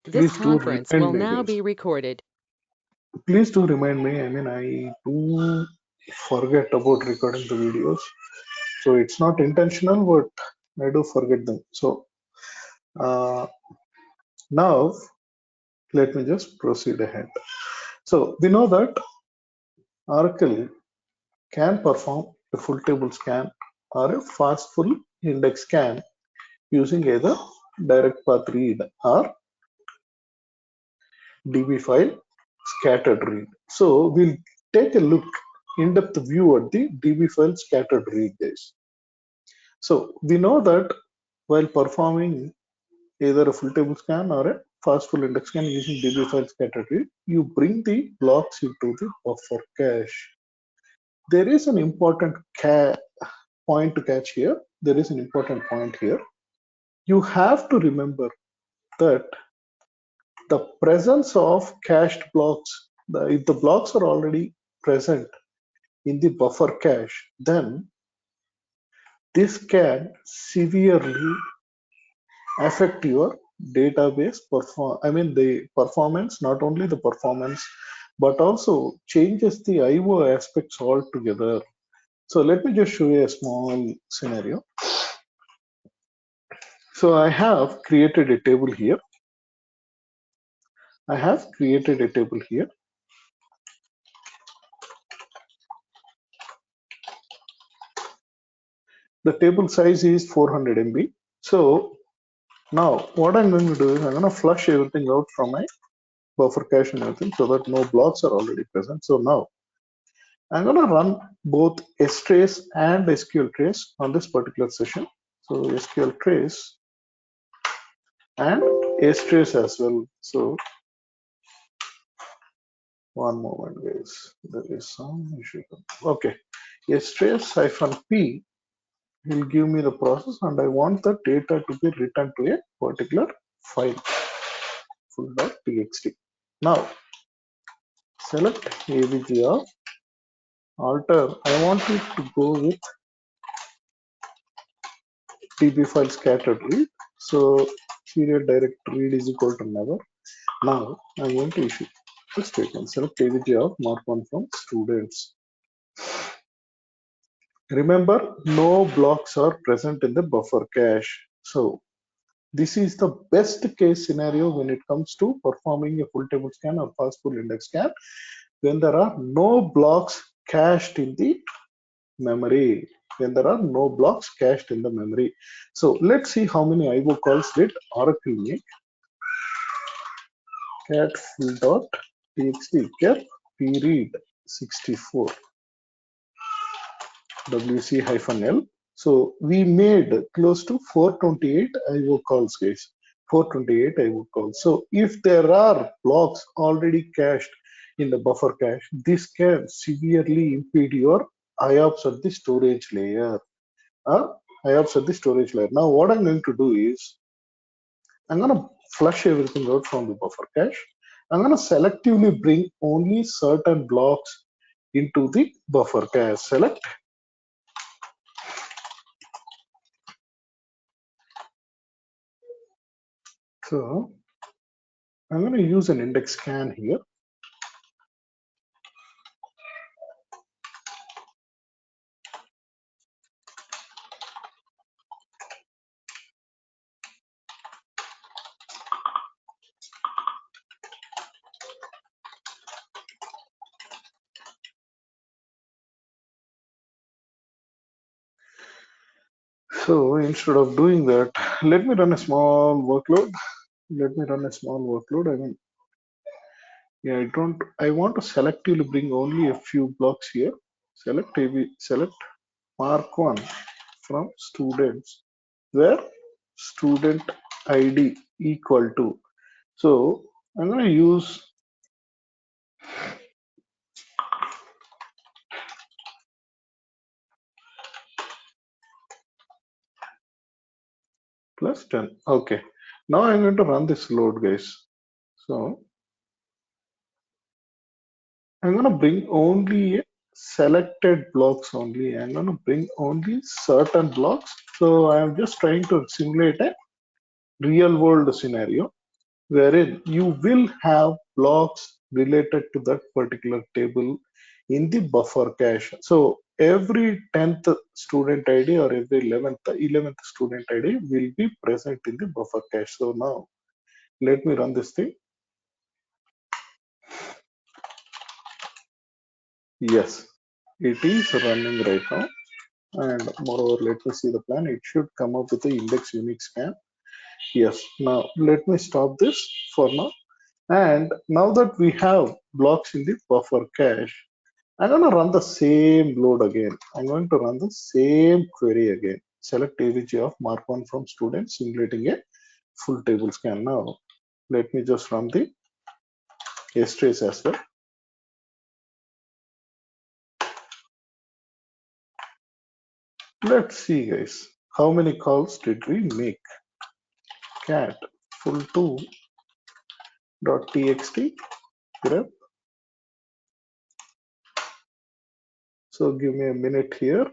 This Please do conference remind will me, now guys. be recorded. Please do remind me. I mean, I do forget about recording the videos. So it's not intentional, but I do forget them. So uh, now let me just proceed ahead. So we know that Oracle can perform a full table scan or a fast full index scan using either direct path read or DB file scattered read. So we'll take a look in-depth view at the DB file scattered read, guys. So we know that while performing either a full table scan or a fast full index scan using DB file scattered read, you bring the blocks into the buffer cache. There is an important point to catch here. There is an important point here. You have to remember that the presence of cached blocks, if the blocks are already present in the buffer cache, then this can severely affect your database the performance, not only the performance, but also changes the IO aspects altogether. So let me just show you a small scenario. So I have created a table here. I have created a table here. The table size is 400 MB. So now what I'm going to do is I'm going to flush everything out from my buffer cache and everything so that no blocks are already present. So now I'm going to run both strace and SQL trace on this particular session. So SQL trace and strace as well. So one moment, guys. There is some issue. Okay, strace -p will give me the process, and I want the data to be written to a particular file, full.txt. Now select avg of alter. I want it to go with db file scattered read. So period direct read is equal to never. Now I'm going to issue the statement. Select avg of mark1 from students. Remember, no blocks are present in the buffer cache. So this is the best case scenario when it comes to performing a full table scan or fast full index scan, when there are no blocks cached in the memory. When there are no blocks cached in the memory. So let's see how many IO calls did Oracle make. Cat full.txt kept period 64 wc-l. So we made close to 428 IO calls, guys. 428 IO calls. So if there are blocks already cached in the buffer cache, this can severely impede your IOPS at the storage layer. IOPS at the storage layer. Now what I'm going to do is I'm going to flush everything out from the buffer cache. I'm going to selectively bring only certain blocks into the buffer cache. Select. So I'm going to use an index scan here. So instead of doing that, let me run a small workload. Let me run a small workload. I want to selectively bring only a few blocks here. Select mark1 from students, where student ID equal to. So I'm going to use plus 10. Okay. Now I'm going to run this load, guys. So I'm going to bring only selected blocks only. I'm going to bring only certain blocks. So I'm just trying to simulate a real world scenario. wherein you will have blocks related to that particular table in the buffer cache. So every 10th student ID or every 11th student ID will be present in the buffer cache. So now let me run this thing. Yes, it is running right now. And moreover, let me see the plan. It should come up with the index unique scan. Yes. Now let me stop this for now. And now that we have blocks in the buffer cache, I'm going to run the same load again. I'm going to run the same query again. Select AVG of mark 1 from student, simulating a full table scan. Now, let me just run the S-trace as well. Let's see, guys. How many calls did we make? Cat full2 .txt grep. So give me a minute here.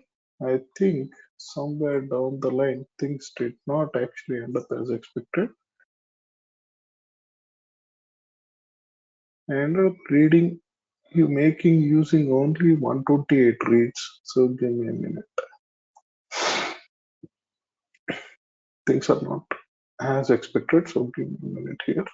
I think somewhere down the line things did not actually end up as expected. I ended up reading you making using only 128 reads. So give me a minute. Things are not as expected. So give me a minute here.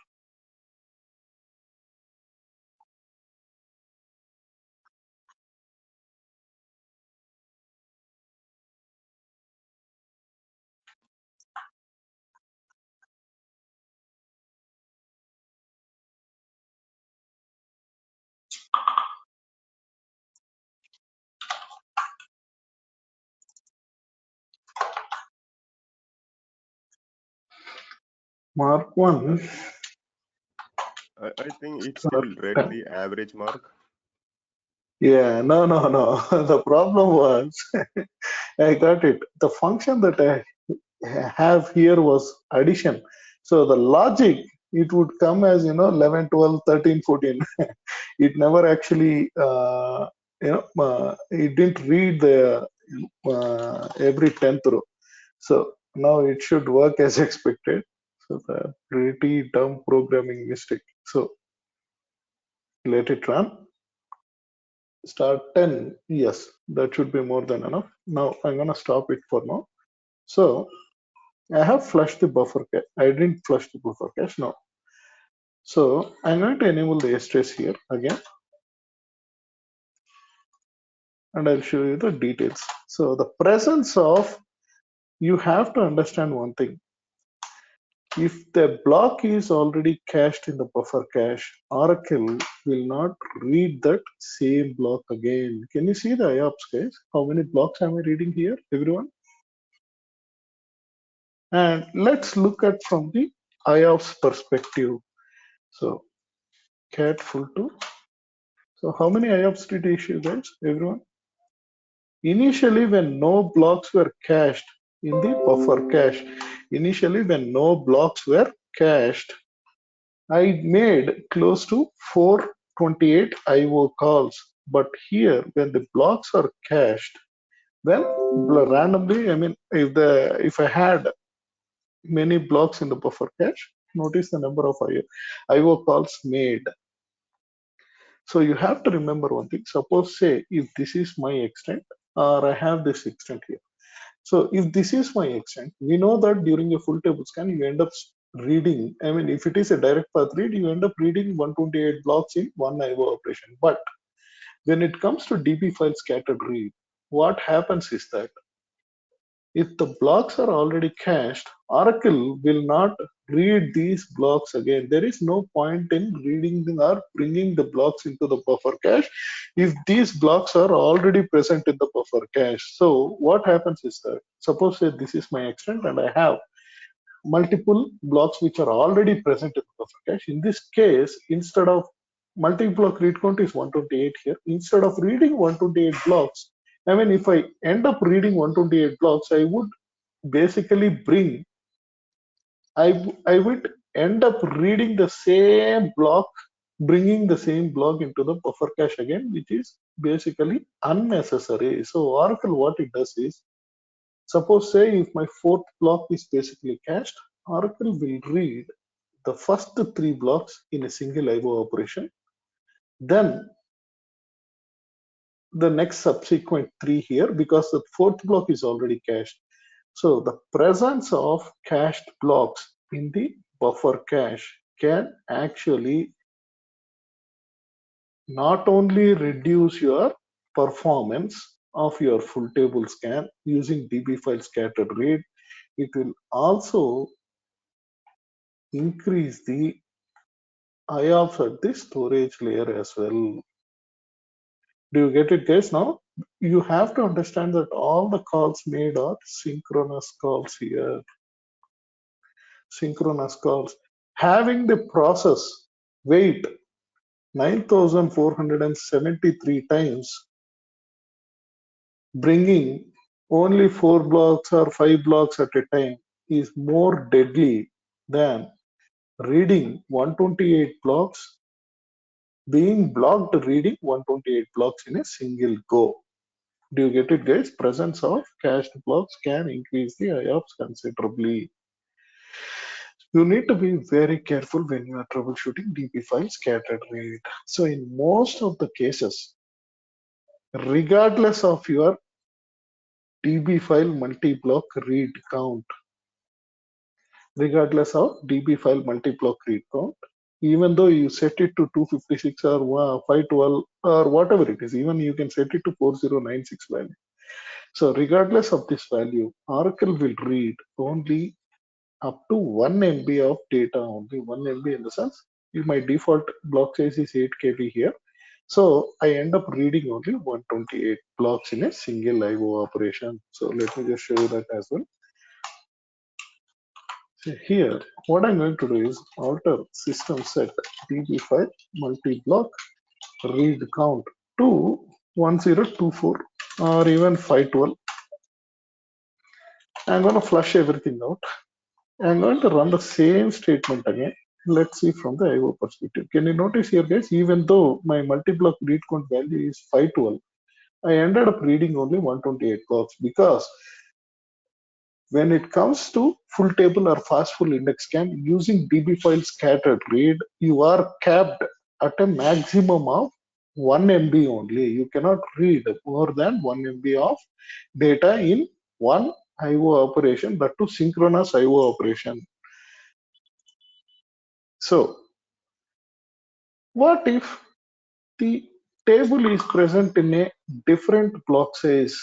Mark 1. I think it still read the average mark. Yeah, no. The problem was I got it. The function that I have here was addition. So the logic, it would come as 11, 12, 13, 14. It never actually it didn't read the every 10th row. So now it should work as expected. So the pretty dumb programming mistake. So let it run. Start 10. Yes, that should be more than enough. Now I'm gonna stop it for now. So I have flushed the buffer cache. I didn't flush the buffer cache. No. So I'm going to enable the S-trace here again, and I'll show you the details. So the presence of, you have to understand one thing. If the block is already cached in the buffer cache, Oracle will not read that same block again. Can you see the IOPS, guys? How many blocks am I reading here, everyone? And let's look at from the IOPS perspective. So cat full2. So how many IOPS did I issue, guys, everyone? Initially, when no blocks were cached in the buffer cache, initially when no blocks were cached, I made close to 428 IO calls. But here, when the blocks are cached, then randomly, I mean, if I had many blocks in the buffer cache, notice the number of IO calls made. So you have to remember one thing. Suppose, say, if this is my extent, or I have this extent here. So if this is my extent, we know that during a full table scan, you end up reading, I mean, if it is a direct path read, you end up reading 128 blocks in one IO operation. But when it comes to DB file scattered read, what happens is that if the blocks are already cached, Oracle will not read these blocks again. There is no point in reading or bringing the blocks into the buffer cache if these blocks are already present in the buffer cache. So what happens is that, suppose say this is my extent and I have multiple blocks which are already present in the buffer cache. In this case, instead of multi-block read count is 128 here. Instead of reading 128 blocks, I mean, if I end up reading 128 blocks, I would basically bring, I would end up reading the same block, bringing the same block into the buffer cache again, which is basically unnecessary. So Oracle, what it does is, suppose say if my fourth block is basically cached, Oracle will read the first three blocks in a single IO operation, then the next subsequent three here, because the fourth block is already cached. So the presence of cached blocks in the buffer cache can actually not only reduce your performance of your full table scan using DB file scattered read, it will also increase the IOPS at the storage layer as well. Do you get it, guys? Now you have to understand that all the calls made are synchronous calls here. Synchronous calls. Having the process wait 9,473 times, bringing only 4 blocks or 5 blocks at a time is more deadly than reading 128 blocks, being blocked reading 128 blocks in a single go. Do you get it, guys? Presence of cached blocks can increase the IOPS considerably. You need to be very careful when you are troubleshooting DB file scattered read. So in most of the cases, regardless of your DB file multi-block read count, regardless of DB file multi-block read count, even though you set it to 256 or 512 or whatever it is, even you can set it to 4096 value. So regardless of this value, Oracle will read only up to 1 MB of data, only 1 MB in the sense, my default block size is 8 KB here. So I end up reading only 128 blocks in a single IO operation. So let me just show you that as well. So here, what I'm going to do is alter system set db5 multi-block read count to 1024 or even 512. I'm going to flush everything out. I'm going to run the same statement again. Let's see from the IO perspective. Can you notice here, guys, even though my multi-block read count value is 512, I ended up reading only 128 blocks because when it comes to full table or fast full index scan using DB file scattered read, you are capped at a maximum of 1 MB only. You cannot read more than 1 MB of data in one IO operation, but to synchronous IO operation. So what if the table is present in a different block size?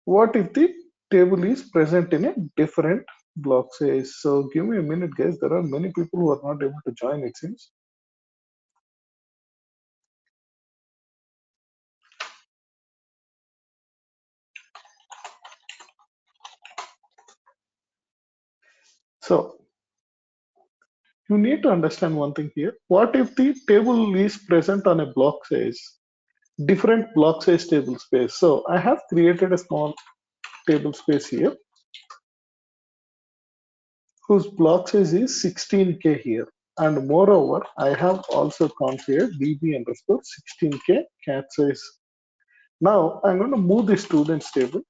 What if the table is present in a different block size? So give me a minute, guys. There are many people who are not able to join, it seems. So you need to understand one thing here. What if the table is present on a block size, different block size table space? So I have created a small table space here whose block size is 16K here. And moreover, I have also configured db underscore 16K cat size. Now I'm going to move the students table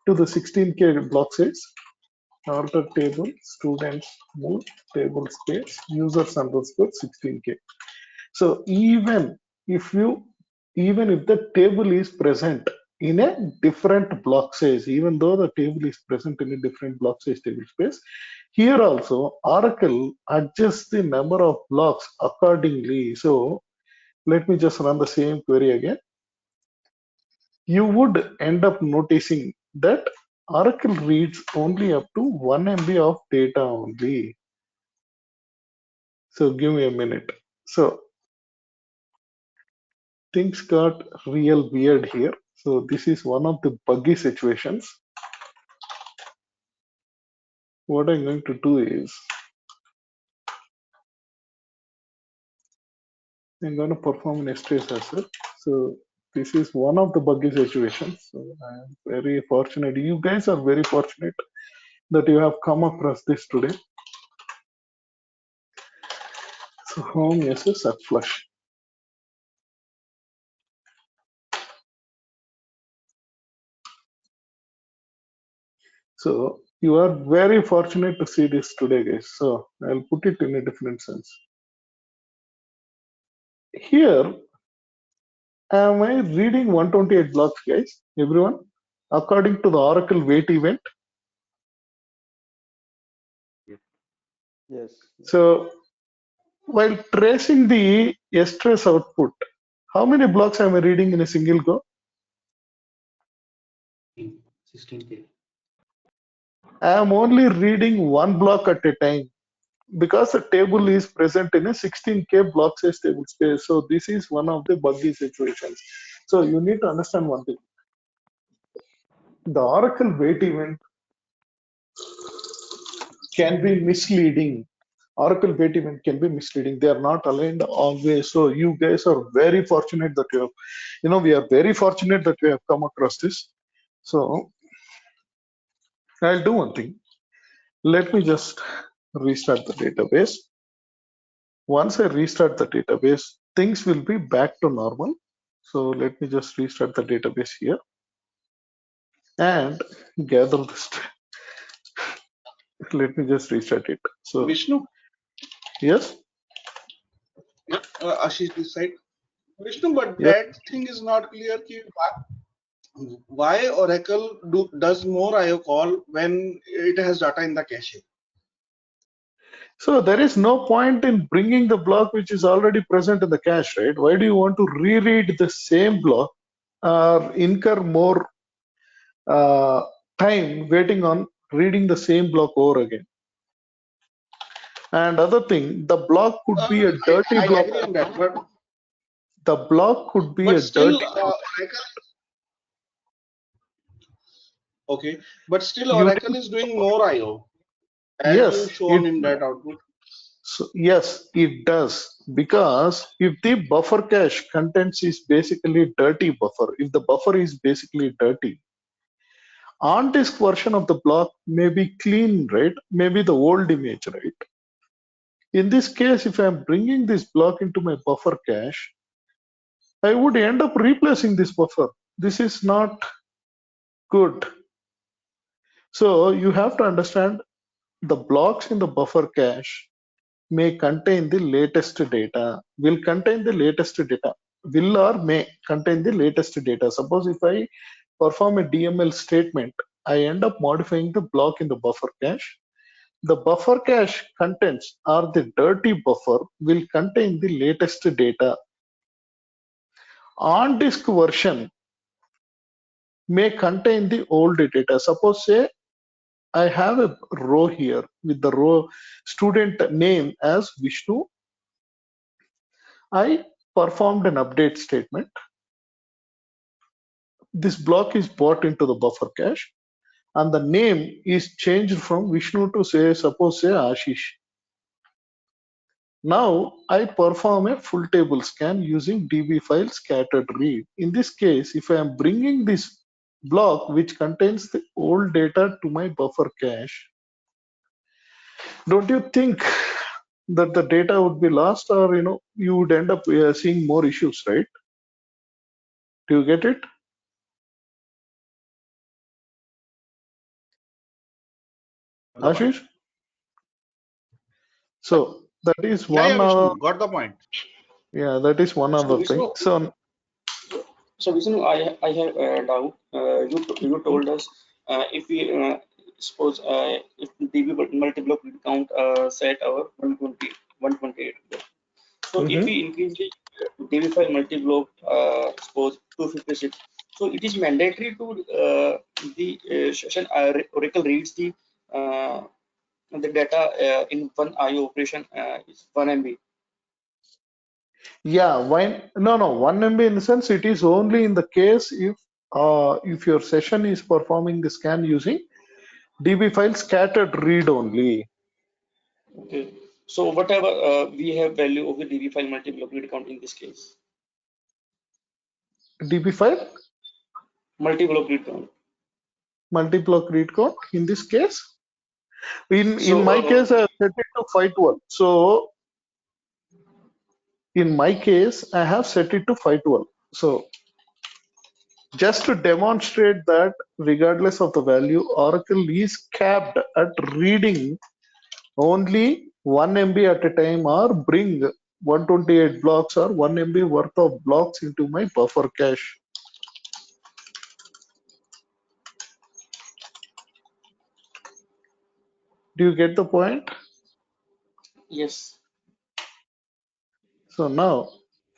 to the 16K block size. Order table students move table space users underscore 16K. So even if the table is present in a different block size, even though the table is present in a different block size table space, here also Oracle adjusts the number of blocks accordingly. So let me just run the same query again. You would end up noticing that Oracle reads only up to 1 MB of data only. So give me a minute. So things got real weird here. So this is one of the buggy situations. What I'm going to do is I'm going to perform an STS as well. So this is one of the buggy situations. So I'm very fortunate. You guys are very fortunate that you have come across this today. So home SS at flush. So you are very fortunate to see this today, guys. So I'll put it in a different sense. Here, am I reading 128 blocks, guys? Everyone? According to the Oracle wait event. Yes. So while tracing the S-trace output, how many blocks am I reading in a single go? 16K. I am only reading one block at a time because the table is present in a 16K block size table space. So this is one of the buggy situations. So you need to understand one thing. The Oracle wait event can be misleading. Oracle wait event can be misleading. They are not aligned always. So you guys are very fortunate that you have, we are very fortunate that we have come across this. So I'll do one thing. Let me just restart the database. Once I restart the database, things will be back to normal. So let me just restart the database here and gather this. Let me just restart it. So Vishnu, yes, Ashish this side. Vishnu, but yes. that thing is not clear. Why Oracle does more IO call when it has data in the cache? So there is no point in bringing the block which is already present in the cache, right? Why do you want to reread the same block or incur more uh, time waiting on reading the same block over again? And other thing, the block could be a dirty I block. agree on that, The block could be but a still dirty block. okay, but still You Oracle is doing more IO as you Yes, shown in that output. yes, it does. Because if the buffer cache contents is basically dirty buffer, if the buffer is basically dirty, on disk version of the block may be clean, right? Maybe the old image, right? In this case, if I'm bringing this block into my buffer cache, I would end up replacing this buffer. This is not good. So you have to understand the blocks in the buffer cache may contain the latest data, will contain the latest data, will or may contain the latest data. Suppose if I perform a DML statement, I end up modifying the block in the buffer cache. The buffer cache contents or the dirty buffer will contain the latest data. On disk version may contain the old data. Suppose say I have a row here with the row student name as Vishnu. I performed an update statement. This block is brought into the buffer cache and the name is changed from Vishnu to suppose say Ashish. Now I perform a full table scan using db file scattered read. In this case, if I am bringing this block which contains the old data to my buffer cache, don't you think that the data would be lost, or you would end up seeing more issues, right? Do you get it, The point. Ashish? So that is Yeah, one other, Vishnu, got the point. yeah, that is one So other thing. Vishnu, So Vishnu, I have a doubt. You told us if we suppose if DB multi-block read count set our 120 128 block. So if mhm. we increase the DB file multi-block suppose 256, so it is mandatory to the session Oracle reads the data in one IO operation is 1 MB. Yeah, why? No, 1 MB in the sense it is only in the case if your session is performing the scan using DB file scattered read only. Okay. So whatever we have value of the DB file multi-block read count in this case, DB file multi-block read count. multi-block read count in this case. In So my case, I have set it to 512. So in my case, I have set it to 512. So Just to demonstrate that regardless of the value, Oracle is capped at reading only 1 MB at a time or bring 128 blocks or 1 MB worth of blocks into my buffer cache. Do you get the point? Yes. So now,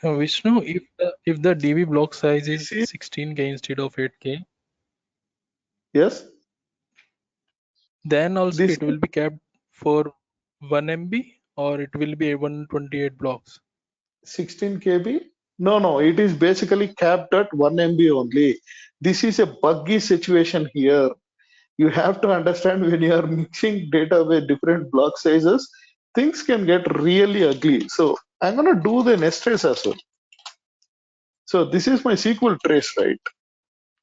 Vishnu, if the DB block size is this is, 16K instead of 8K, yes, then also this it will be capped for 1 MB or it will be 128 blocks. 16 KB. No, it is basically capped at 1 MB only. This is a buggy situation here. You have to understand when you are mixing data with different block sizes, things can get really ugly. So I'm going to do the nest trace as well. So this is my SQL trace, right?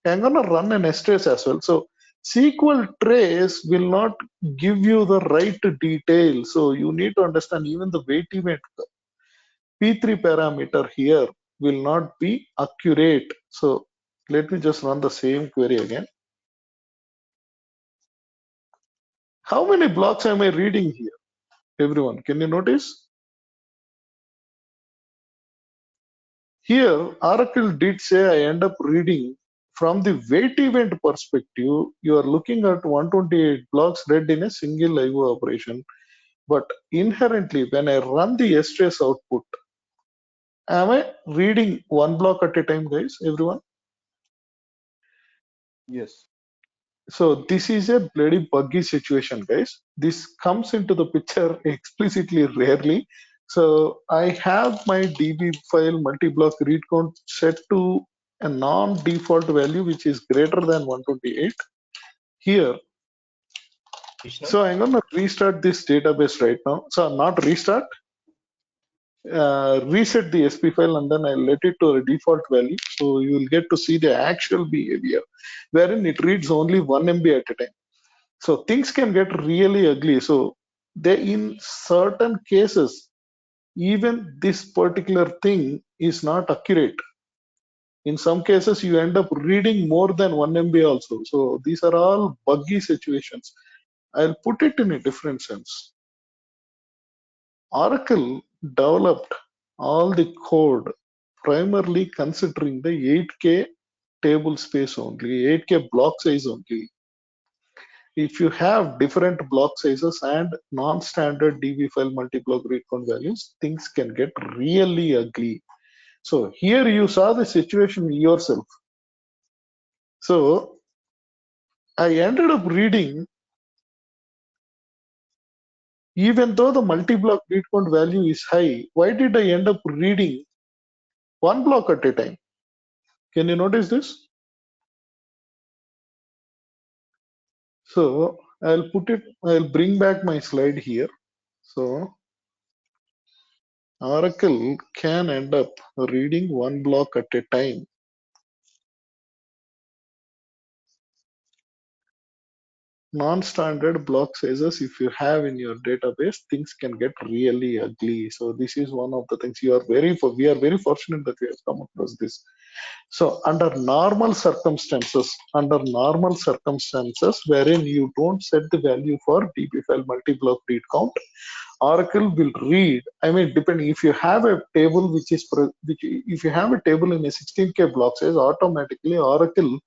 I'm going to run a nest trace as well. So SQL trace will not give you the right detail. So you need to understand even the weight event P3 parameter here will not be accurate. So let me just run the same query again. How many blocks am I reading here? Everyone, can you notice? Here, Oracle did say I end up reading from the weight event perspective. You are looking at 128 blocks read in a single IO operation. But inherently, when I run the STS output, am I reading one block at a time, guys? Everyone? Yes. So this is a bloody buggy situation, guys. This comes into the picture explicitly rarely. So I have my DB file multi-block read count set to a non-default value which is greater than 128 here. Vishnu? So I'm gonna restart this database right now. So not restart, reset the SP file and then I'll let it to a default value. So you will get to see the actual behavior wherein it reads only 1 MB at a time. So things can get really ugly. So they, in certain cases, even this particular thing is not accurate. In some cases, you end up reading more than 1 MB also. So these are all buggy situations. I'll put it in a different sense. Oracle developed all the code primarily considering the 8K table space only, 8K block size only. If you have different block sizes and non-standard DB file multi-block read count values, things can get really ugly. So here you saw the situation yourself. So I ended up reading, even though the multi-block read count value is high, why did I end up reading one block at a time? Can you notice this? So I'll bring back my slide here. So Oracle can end up reading one block at a time. Non-standard block sizes, if you have in your database, things can get really ugly. So this is one of the things we are very fortunate that we have come across this. So under normal circumstances, wherein you don't set the value for DB file multi-block read count, Oracle will read. I mean, depending if you have a table if you have a table in a 16K block size, automatically Oracle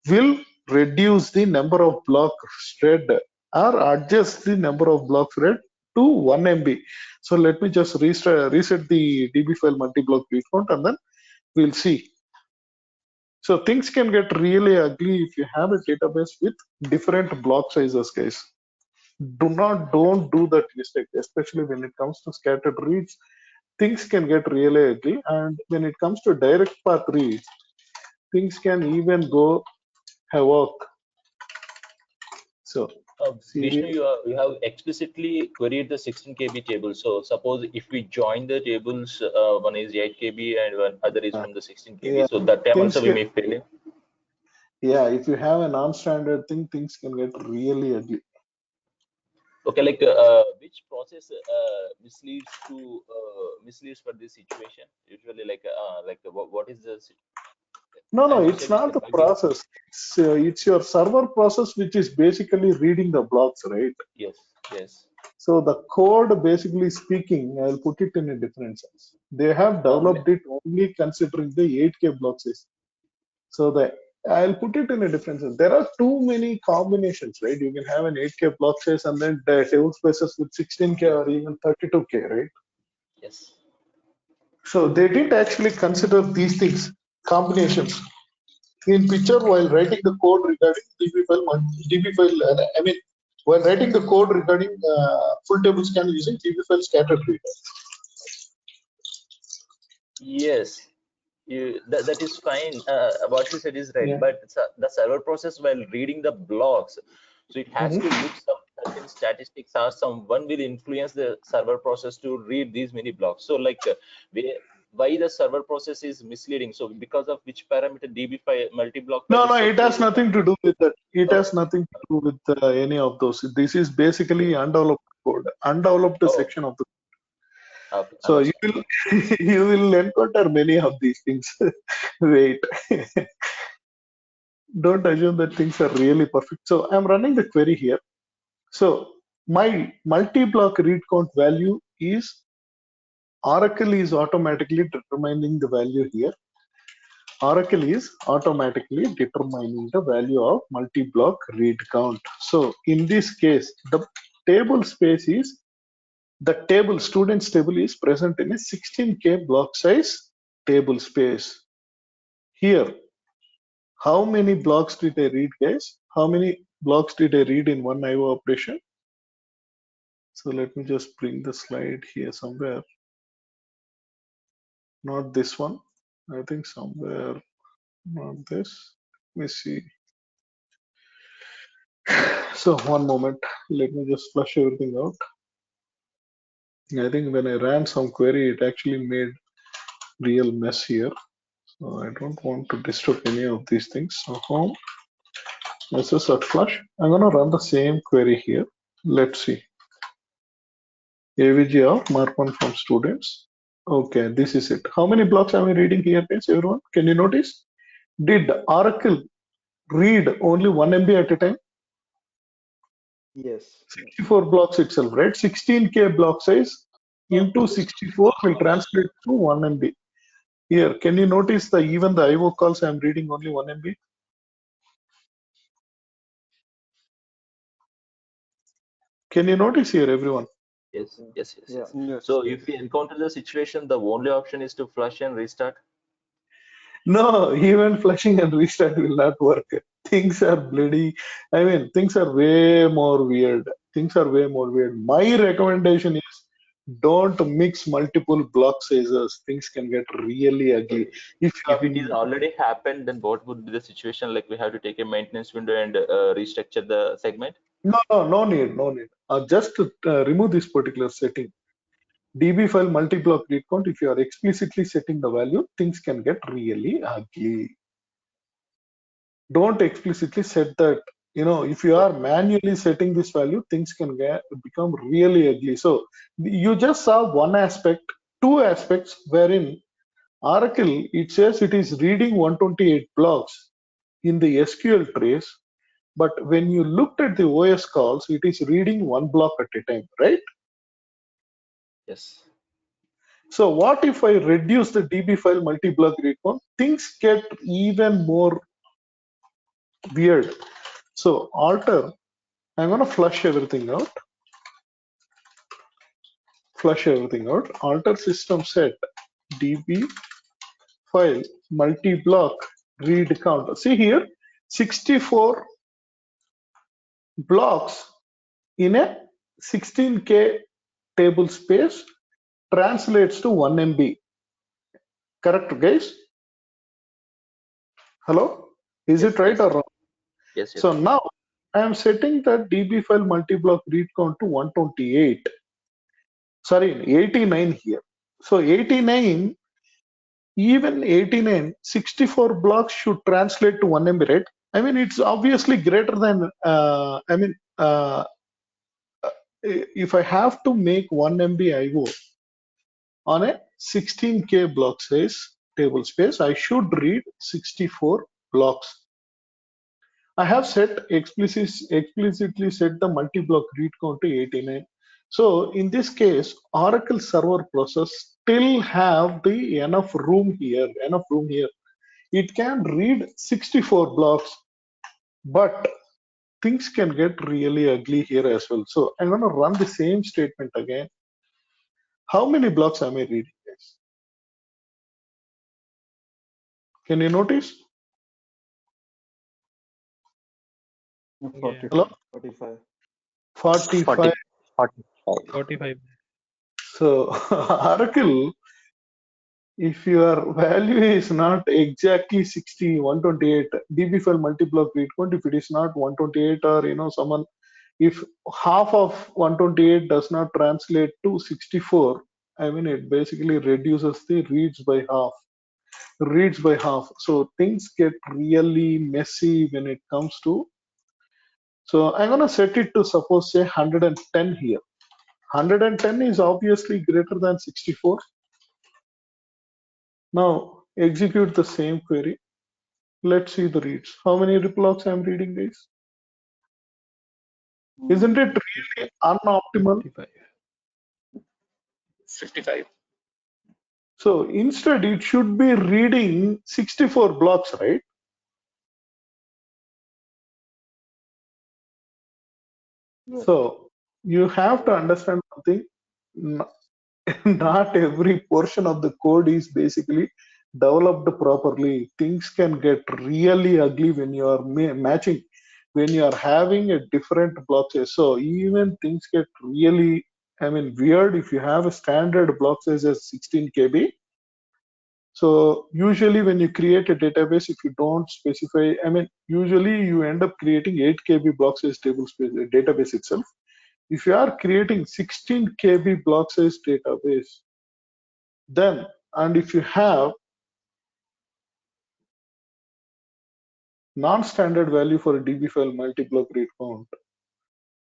will reduce the number of blocks read or adjust the number of blocks read to 1 MB. So let me just reset the DB file multi-block read count and then we'll see. So things can get really ugly if you have a database with different block sizes, guys. Don't do that mistake, especially when it comes to scattered reads. Things can get really ugly, and when it comes to direct path reads, things can even go havoc. So Vishnu, serious. you have explicitly queried the 16 KB table. So suppose if we join the tables, one is 8 KB and one other is from the 16 KB. Yeah, So that time things also we can, may fail in. yeah, if you have a non-standard thing, things can get really ugly. Okay, like which process misleads for this situation? Usually, like what is the No, and you it's said it's not a the buggy. process. It's your server process which is basically reading the blocks, right? Yes, yes. So the code, basically speaking, I'll put it in a different sense. They have Um, developed it only considering the 8K block size. So I'll put it in a different sense. There are too many combinations, right? You can have an 8K block size and then the table spaces with 16K yes, or even 32K, right? yes. So they didn't actually consider these things, combinations, in picture while writing the code regarding DB file, DB file. I mean, while writing the code regarding full table scan using DB file scattered reader. Yes, that is fine. What you said is right, Yeah. but the server process while reading the blocks, so it has Mhm. to look some certain statistics or someone will influence the server process to read these many blocks. So like why the server process is misleading? So because of which parameter DB5 multi-block file No, is no, it has secure? nothing to do with that. It Oh, has nothing to do with any of those. This is okay. basically undeveloped code, undeveloped Oh, section of the. okay, So you understand. will you will encounter many of these things. Wait, don't assume that things are really perfect. So I'm running the query here. So my multi-block read count value is Oracle is automatically determining the value here. Oracle is automatically determining the value of multi-block read count. So in this case, the table space is the table students table is present in a 16K block size table space. Here, how many blocks did I read, guys? How many blocks did I read in one IO operation? So let me just bring the slide here somewhere. Not this one. I think somewhere, not this. Let me see. So one moment. Let me just flush everything out. I think when I ran some query, it actually made real mess here. So I don't want to disturb any of these things. So home, SSR flush. I'm gonna run the same query here. Let's see. AVG of mark one from students. Okay, this is it. How many blocks am I reading here, guys? Everyone, can you notice? Did Oracle read only 1 MB at a time? Yes. 64 blocks itself, right? 16K block size into 64 will translate to 1 MB. Here, can you notice the even the IO calls I'm reading only 1 MB? Can you notice here, everyone? Yes, yes, yes, Yeah. yes. Yes. So Yes. if we encounter the situation, the only option is to flush and restart. No, even flushing and restart will not work. Things are bloody. I mean, things are way more weird. Things are way more weird. My recommendation is don't mix multiple block sizes. Things can get really So ugly. If you if have it is been already happened, then what would be the situation? Like we have to take a maintenance window and restructure the segment. no need, no need. Just remove this particular setting. DB file multi-block read count. If you are explicitly setting the value, things can get really ugly. Don't explicitly set that. If you are Okay. manually setting this value, things can become really ugly. So you just saw one aspect, two aspects wherein Oracle, it says it is reading 128 blocks in the SQL trace, but when you looked at the OS calls, it is reading one block at a time, right? Yes. So what if I reduce the DB file multi-block read count? Things get even more weird. So alter, I'm gonna flush everything out. Alter system set DB file multi-block read count. See here, 64 blocks in a 16K table space translates to 1 MB. Correct, guys? Hello? Is Yes. it right Yes. or wrong? Yes. Yes. So now I am setting the DB file multi-block read count to 128. Sorry, 89 here. So 89, even 89, 64 blocks should translate to 1 MB, right? I mean, it's obviously greater than, if I have to make 1 MB IO on a 16K block size table space, I should read 64 blocks. I have explicitly set the multi-block read count to 89. So in this case, Oracle server process still have the enough room here. It can read 64 blocks, but things can get really ugly here as well. So I'm going to run the same statement again. How many blocks am I reading, guys? Can you notice? Yeah. 45. 45. 45. 45. So Oracle, if your value is not exactly 60, 128 db file multi-block read count, if it is not 128, or someone, if half of 128 does not translate to 64, I mean it basically reduces the reads by half. So things get really messy when it comes to. So I'm gonna set it to, suppose, say 110 here. 110 is obviously greater than 64. Now execute the same query. Let's see the reads. How many blocks I'm reading, guys? Isn't it really unoptimal? 55. 55. So instead, it should be reading 64 blocks, right? So you have to understand something. Not every portion of the code is basically developed properly. Things can get really ugly when you are matching, when you are having a different block size. So even things get really, weird if you have a standard block size as 16 KB. So usually when you create a database, if you don't specify, usually you end up creating 8 KB block size table space database itself. If you are creating 16 KB block size database, then, and if you have non-standard value for a DB file multi-block read count,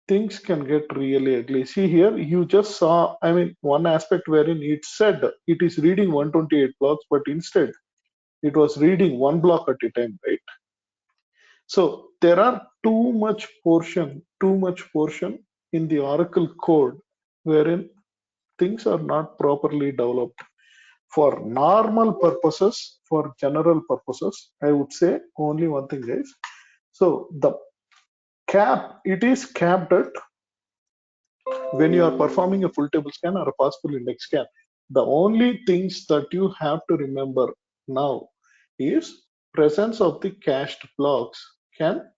things can get really ugly. See here, you just saw, one aspect wherein it said it is reading 128 blocks, but instead it was reading one block at a time, right? So there are too much portion in the Oracle code wherein things are not properly developed. For normal purposes, for general purposes, I would say only one thing, guys. So the cap, it is capped at when you are performing a full table scan or a possible index scan. The only things that you have to remember now is presence of the cached blocks can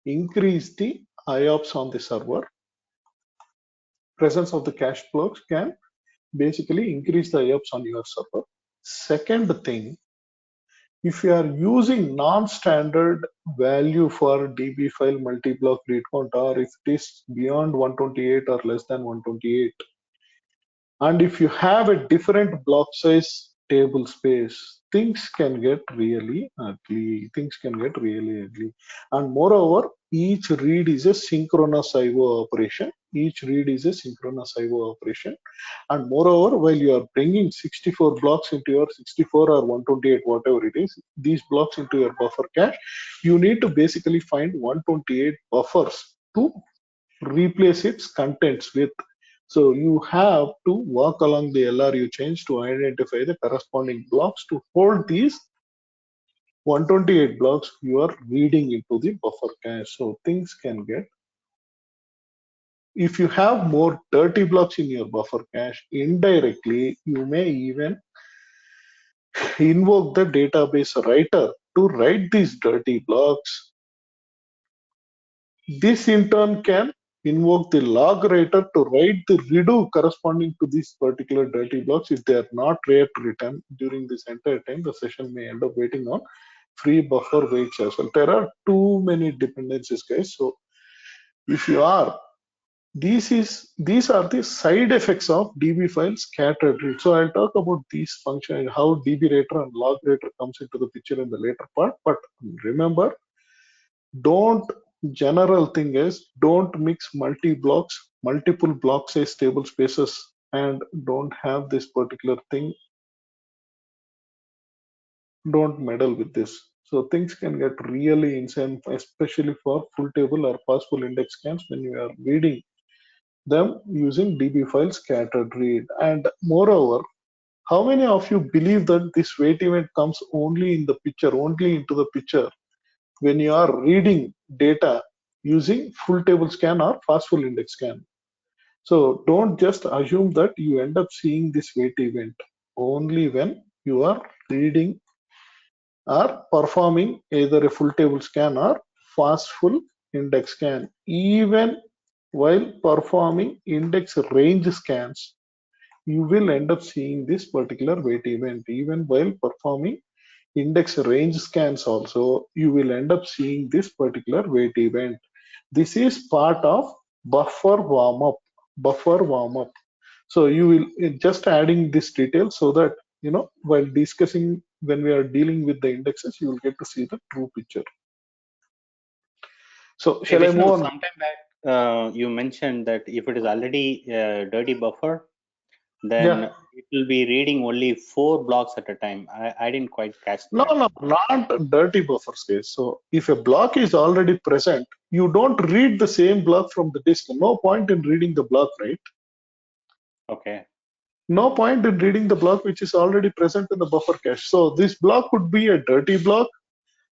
increase the IOPS on the server. Presence of the cached blocks can basically increase the IOPS on your server. Second thing, if you are using non-standard value for DB file multi-block read count, or if it is beyond 128 or less than 128, and if you have a different block size table space, things can get really ugly. And moreover, each read is a synchronous IO operation. And moreover, while you are bringing 64 blocks into your 64 or 128, whatever it is, these blocks into your buffer cache, you need to basically find 128 buffers to replace its contents with. So you have to walk along the LRU chains to identify the corresponding blocks to hold these 128 blocks you are reading into the buffer cache. So things can get, if you have more dirty blocks in your buffer cache, indirectly you may even invoke the database writer to write these dirty blocks. This in turn can invoke the log writer to write the redo corresponding to these particular dirty blocks. If they are not yet written during this entire time, the session may end up waiting on free buffer waits as well. There are too many dependencies, guys. So if you are, these are the side effects of DB file scattered read. So I'll talk about these functions, how DB writer and log writer comes into the picture in the later part. But remember, don't, general thing is, don't mix multiple block size table spaces, and don't have this particular thing don't meddle with this. So things can get really insane, especially for full table or passful index scans when you are reading them using DB file scattered read. And moreover, how many of you believe that this wait event comes only in the picture, only into the picture when you are reading data using full table scan or passful index scan? So don't just assume that you end up seeing this wait event only when you are reading or performing either a full table scan or fast full index scan. Even while performing index range scans, you will end up seeing this particular wait event. Even while performing index range scans also, you will end up seeing this particular wait event. This is part of buffer warm up. Buffer warm up. So you will just adding this detail so that while discussing when we are dealing with the indexes, you will get to see the true picture. So Hey, shall I Vishnu, move on? sometime back you mentioned that if it is already a dirty buffer, then Yeah. it will be reading only 4 blocks at a time. I didn't quite catch No, that. no, not dirty buffer space. So if a block is already present, you don't read the same block from the disk. No point in reading the block, right? Okay. No point in reading the block which is already present in the buffer cache. So this block could be a dirty block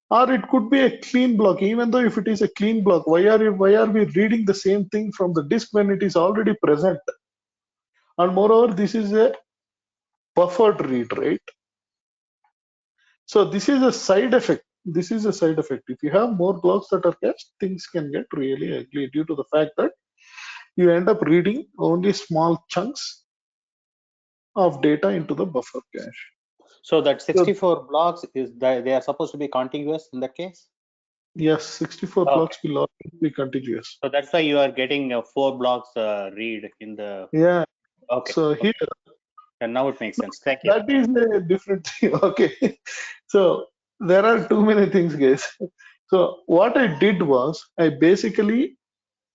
or it could be a clean block. Even though if it is a clean block, why are we reading the same thing from the disk when it is already present? And moreover, this is a buffered read, right? So this is a side effect. This is a side effect. If you have more blocks that are cached, things can get really ugly due to the fact that you end up reading only small chunks of data into the buffer cache. So that So 64 blocks is that they are supposed to be contiguous in that case? yes, 64 Okay. blocks will always be contiguous. So that's why you are getting a 4 blocks read in the. Yeah. Okay. So here, And now it makes sense. Thank you. that is a different thing. Okay. So there are too many things, guys. So what I did was I basically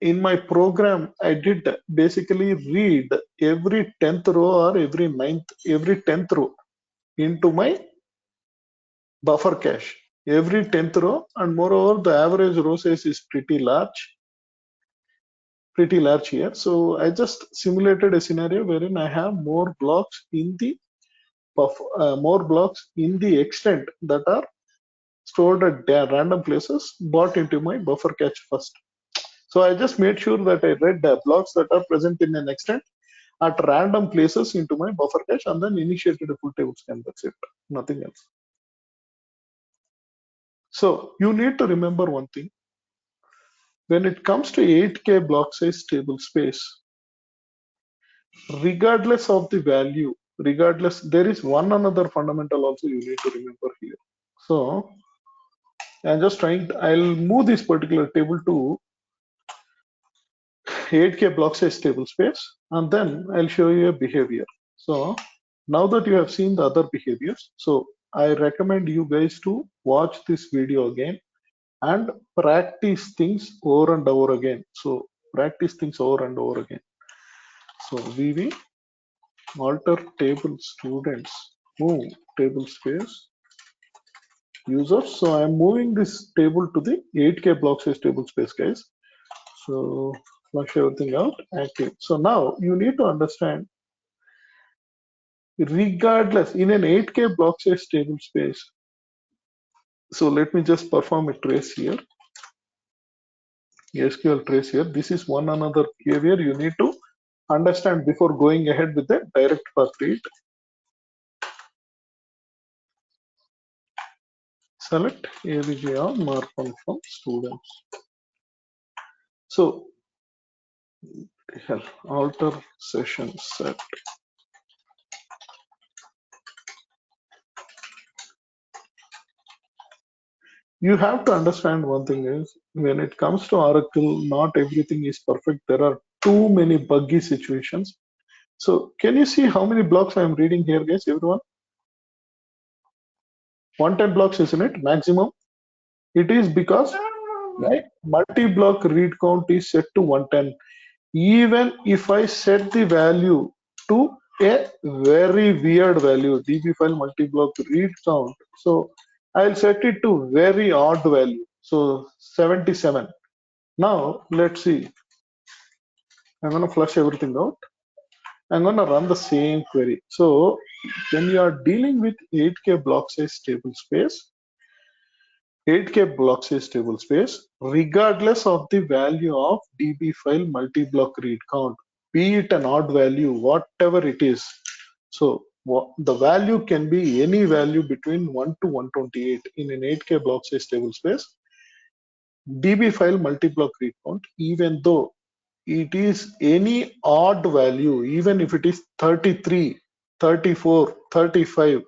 in my program I did basically read every 10th row or every 10th row into my buffer cache. Every 10th row, and moreover the average row size is pretty large here. So I just simulated a scenario wherein I have more blocks in the extent that are stored at random places brought into my buffer cache first. So I just made sure that I read the blocks that are present in an extent at random places into my buffer cache and then initiated a full table scan. That's it, nothing else. So you need to remember one thing. When it comes to 8K block size table space, regardless of the value, there is one another fundamental also you need to remember here. So I'm just I'll move this particular table to 8K block size table space, and then I'll show you a behavior. So now that you have seen the other behaviors, so I recommend you guys to watch this video again and practice things over and over again. So practice things over and over again. So VV alter table students, move table space users. So I'm moving this table to the 8K block size table space, guys. So flush everything out, active. So now you need to understand, regardless in an 8K block size table space. So let me just perform a trace here. SQL trace here. This is one another behavior you need to understand before going ahead with the direct path read. Select AVG on mark1 from students. So alter session set. You have to understand one thing is when it comes to Oracle, not everything is perfect. There are too many buggy situations. So can you see how many blocks I am reading here, guys? Everyone, 110 blocks, isn't it? Maximum. It is because my multi-block read count is set to 110. Even if I set the value to a very weird value, db file multi-block read count. So I'll set it to very odd value. So 77. Now let's see. I'm gonna flush everything out. I'm gonna run the same query. So when you are dealing with 8K block size table space, 8K block size table space, regardless of the value of db file multi-block read count, be it an odd value, whatever it is. So the value can be any value between 1 to 128 in an 8K block size table space. db file multi-block read count, even though it is any odd value, even if it is 33, 34, 35,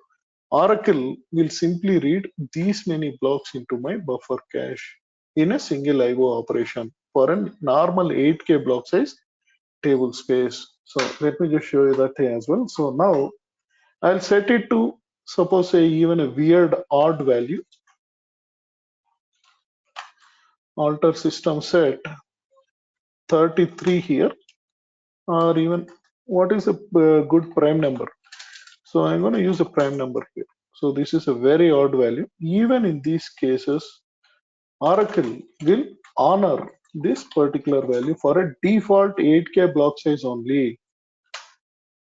Oracle will simply read these many blocks into my buffer cache in a single IO operation for a normal 8K block size table space. So let me just show you that as well. So now I'll set it to, suppose, say even a weird odd value. Alter system set 33 here, or even what is a good prime number. So I'm going to use a prime number here. So this is a very odd value. Even in these cases, Oracle will honor this particular value for a default 8K block size only.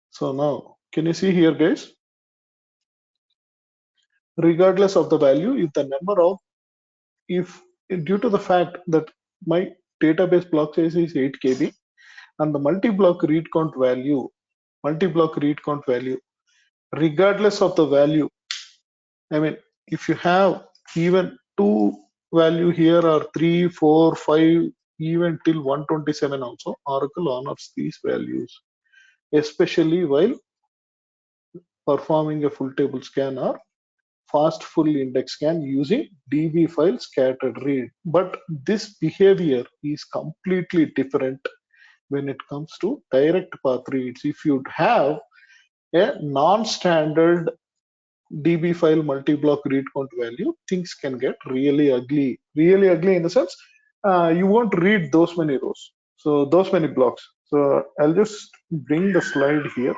So now, can you see here, guys? Regardless of the value, if the number of, if due to the fact that my database block size is 8 KB and the multi-block read count value, regardless of the value, I mean, if you have even two value here or 3, 4, 5, even till 127 also, Oracle honors these values, especially while performing a full table scan or fast full index scan using DB file scattered read. But this behavior is completely different when it comes to direct path reads. If you have a non-standard DB file multi-block read count value, things can get really ugly. Really ugly in the sense, you won't read those many rows. So those many blocks. So I'll just bring the slide here.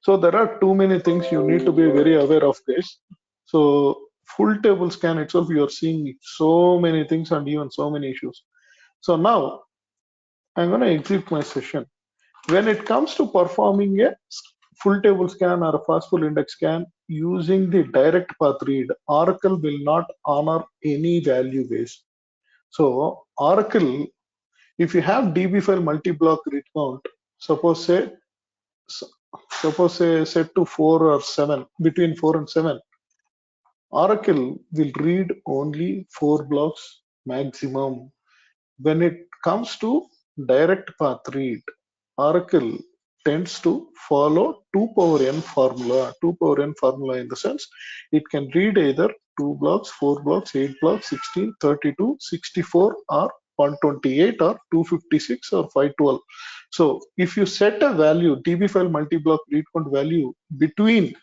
So there are too many things you need to be very aware of, guys. So full table scan itself, you are seeing so many things and even so many issues. So now I'm going to exit my session. When it comes to performing a full table scan or a fast full index scan using the direct path read, Oracle will not honor any value base. So Oracle, if you have DB file multi-block read count, suppose say set to 4 or 7, between 4 and 7, Oracle will read only 4 blocks maximum. When it comes to direct path read, Oracle tends to follow 2 power n formula. 2 power n formula in the sense it can read either 2 blocks, 4 blocks, 8 blocks, 16, 32, 64, or 128, or 256, or 512. So if you set a value, DB file multi-block read count value between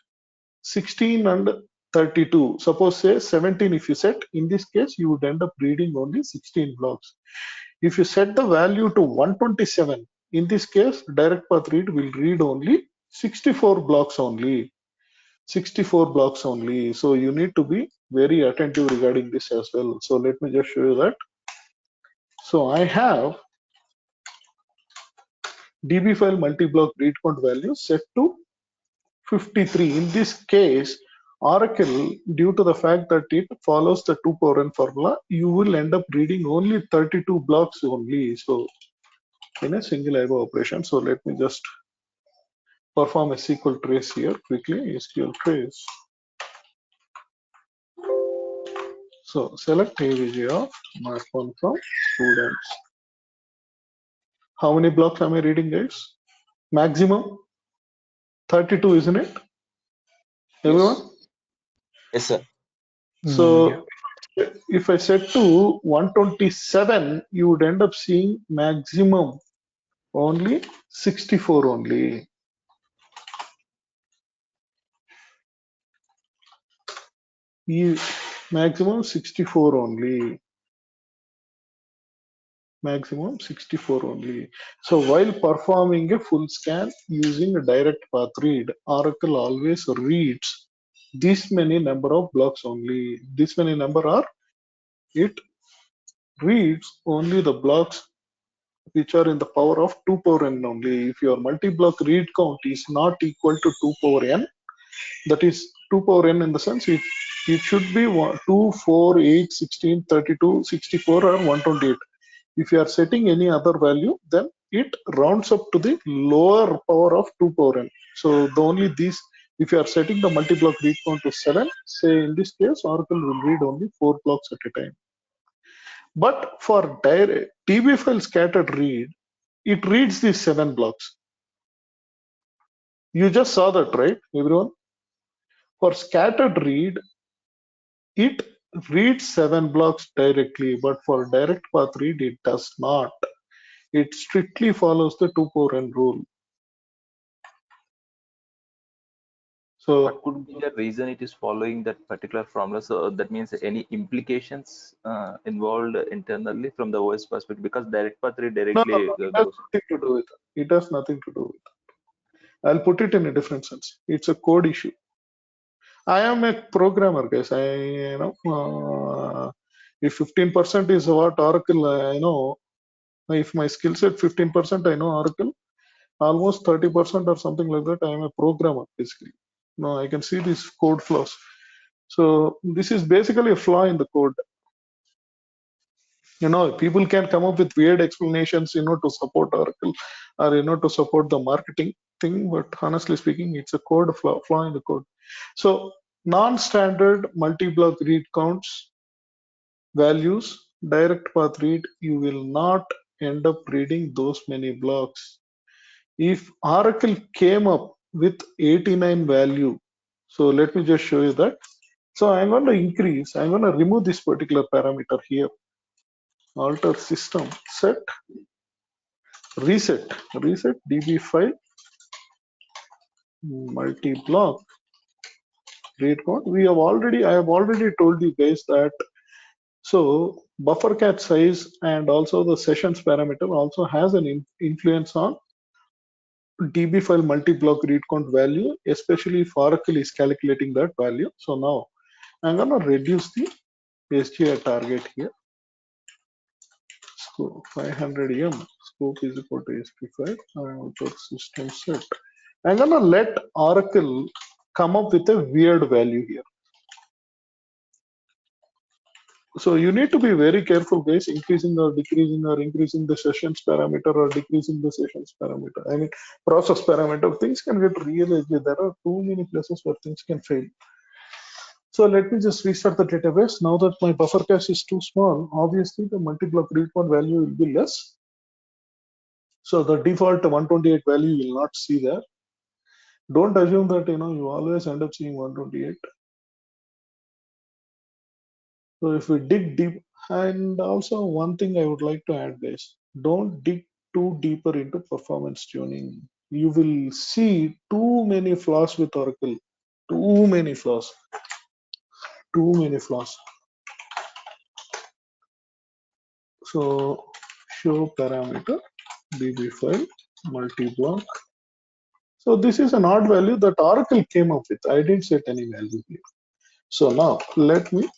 16 and 32, suppose say 17, if you set, in this case you would end up reading only 16 blocks. If you set the value to 127, in this case direct path read will read only 64 blocks only. 64 blocks only. So you need to be very attentive regarding this as well. So let me just show you that. So I have DB file multi-block read count value set to 53. In this case, Oracle, due to the fact that it follows the 2 power n formula, you will end up reading only 32 blocks only. So in a single IO operation. So let me just perform a SQL trace here quickly. SQL trace. So select AVG of mark one from students. How many blocks am I reading, guys? Maximum 32, isn't it? Everyone? Yes, sir. So if I set to 127, you would end up seeing maximum only 64 only. Maximum 64 only. maximum 64 only. So while performing a full scan using a direct path read, Oracle always reads this many number of blocks only. This many number are, it reads only the blocks which are in the power of 2 power n only. If your multi-block read count is not equal to 2 power n, that is 2 power n in the sense it should be 2, 4, 8, 16, 32, 64 or 128. If you are setting any other value, then it rounds up to the lower power of 2 power n. So the only these, if you are setting the multi-block read count to 7, say in this case, Oracle will read only 4 blocks at a time. But for direct DB file scattered read, it reads these 7 blocks. You just saw that, right, everyone? For scattered read, it reads 7 blocks directly, but for direct path read, it does not. It strictly follows the 2 power n rule. So What could be the reason it is following that particular formula? So that means any implications involved internally from the OS perspective, because direct path read no, directly it has goes. nothing to do with it. It has nothing to do with it. I'll put it in a different sense. It's a code issue. I am a programmer, guys. If 15% is what Oracle, I know. If my skill set 15%, I know Oracle. Almost 30% or something like that, I am a programmer basically. No, I can see these code flaws. So this is basically a flaw in the code. People can come up with weird explanations, to support Oracle or, to support the marketing thing. But honestly speaking, it's a code flaw in the code. So non-standard multi-block read counts values, direct path read, you will not end up reading those many blocks. If Oracle came up with 89 value, so let me just show you that. So I'm going to remove this particular parameter here. Alter system set reset db file multi-block read count. I have already told you guys that. So buffer cache size and also the sessions parameter also has an influence on db file multi-block read count value, especially if Oracle is calculating that value. So now I'm gonna reduce the SGI target here. So 500 m scope is equal to SP5 and system set. I'm gonna let Oracle come up with a weird value here. So you need to be very careful, guys, increasing or decreasing or increasing the sessions parameter or decreasing the sessions parameter. I mean, process parameter, things can get really ugly. There are too many places where things can fail. So let me just restart the database. Now that my buffer cache is too small, obviously the multi-block read point value will be less. So the default 128 value you will not see there. Don't assume that you always end up seeing 128. So if we dig deep, and also one thing I would like to add, guys, don't dig too deeper into performance tuning. You will see too many flaws with Oracle. Too many flaws. Too many flaws. So show parameter db file multi-block. So this is an odd value that Oracle came up with. I didn't set any value here. So now let me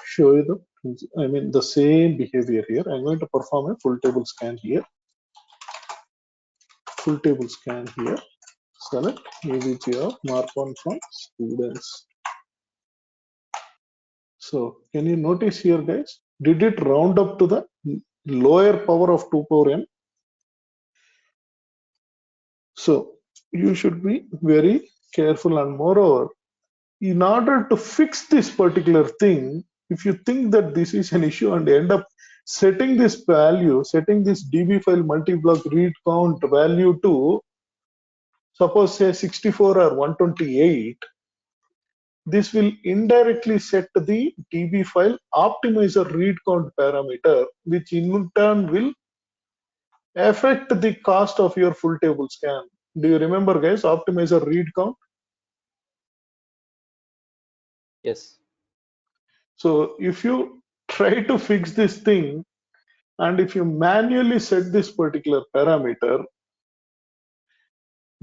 show you the same behavior here. I'm going to perform a full table scan here. Full table scan here. Select AVG of mark1 from students. So can you notice here, guys? Did it round up to the lower power of 2 power n? So you should be very careful, and moreover, in order to fix this particular thing, if you think that this is an issue and end up setting this value, setting this db file multi-block read count value to, suppose say 64 or 128, this will indirectly set the db file optimizer read count parameter, which in turn will affect the cost of your full table scan. Do you remember, guys, optimizer read count? Yes. So if you try to fix this thing, And if you manually set this particular parameter,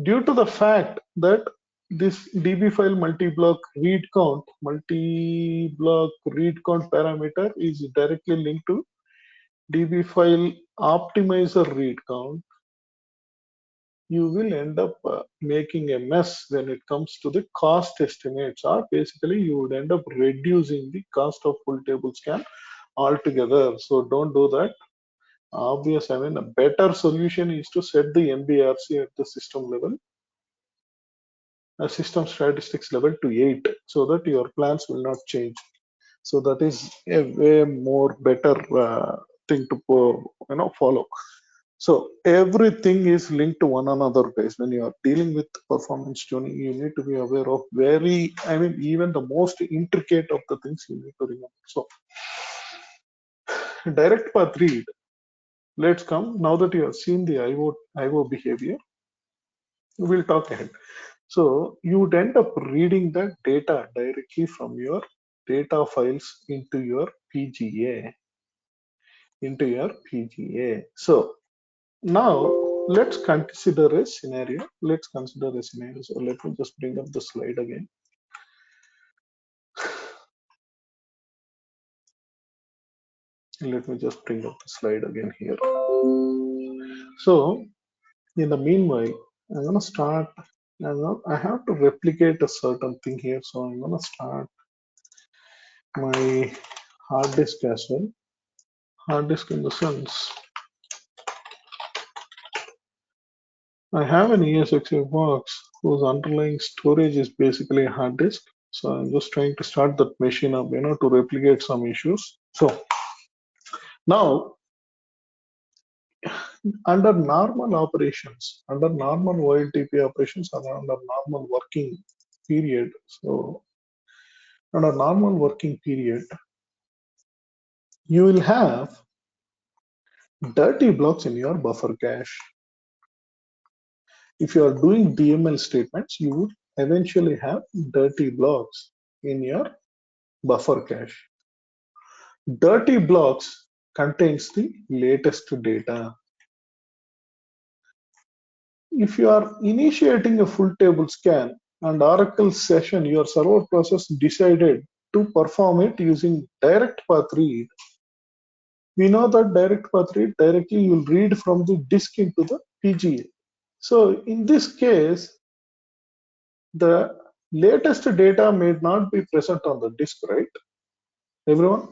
due to the fact that this DB file multi-block read count parameter is directly linked to DB file optimizer read count, you will end up making a mess when it comes to the cost estimates, or basically you would end up reducing the cost of full table scan altogether. So don't do that. Obvious, I mean, a better solution is to set the MBRC at the system level, system statistics level to 8, so that your plans will not change. So that is a way more better thing to follow. So everything is linked to one another, guys. When you are dealing with performance tuning, you need to be aware of even the most intricate of the things you need to remember. So direct path read. Let's come, now that you have seen the IO behavior, we'll talk ahead. So you would end up reading the data directly from your data files into your PGA. So now let's consider a scenario. So let me just bring up the slide again. Here. So in the meanwhile, I'm gonna start. I have to replicate a certain thing here, so I'm gonna start my hard disk as well. Hard disk in the sense, I have an ESXi box whose underlying storage is basically a hard disk. So I'm just trying to start that machine up, to replicate some issues. So now, under normal operations, under normal OLTP operations, or under normal working period, so under normal working period, you will have dirty blocks in your buffer cache. If you are doing DML statements, you would eventually have dirty blocks in your buffer cache. Dirty blocks contains the latest data. If you are initiating a full table scan and Oracle session, your server process decided to perform it using direct path read, we know that direct path read directly you will read from the disk into the PGA. So in this case, the latest data may not be present on the disk, right? Everyone?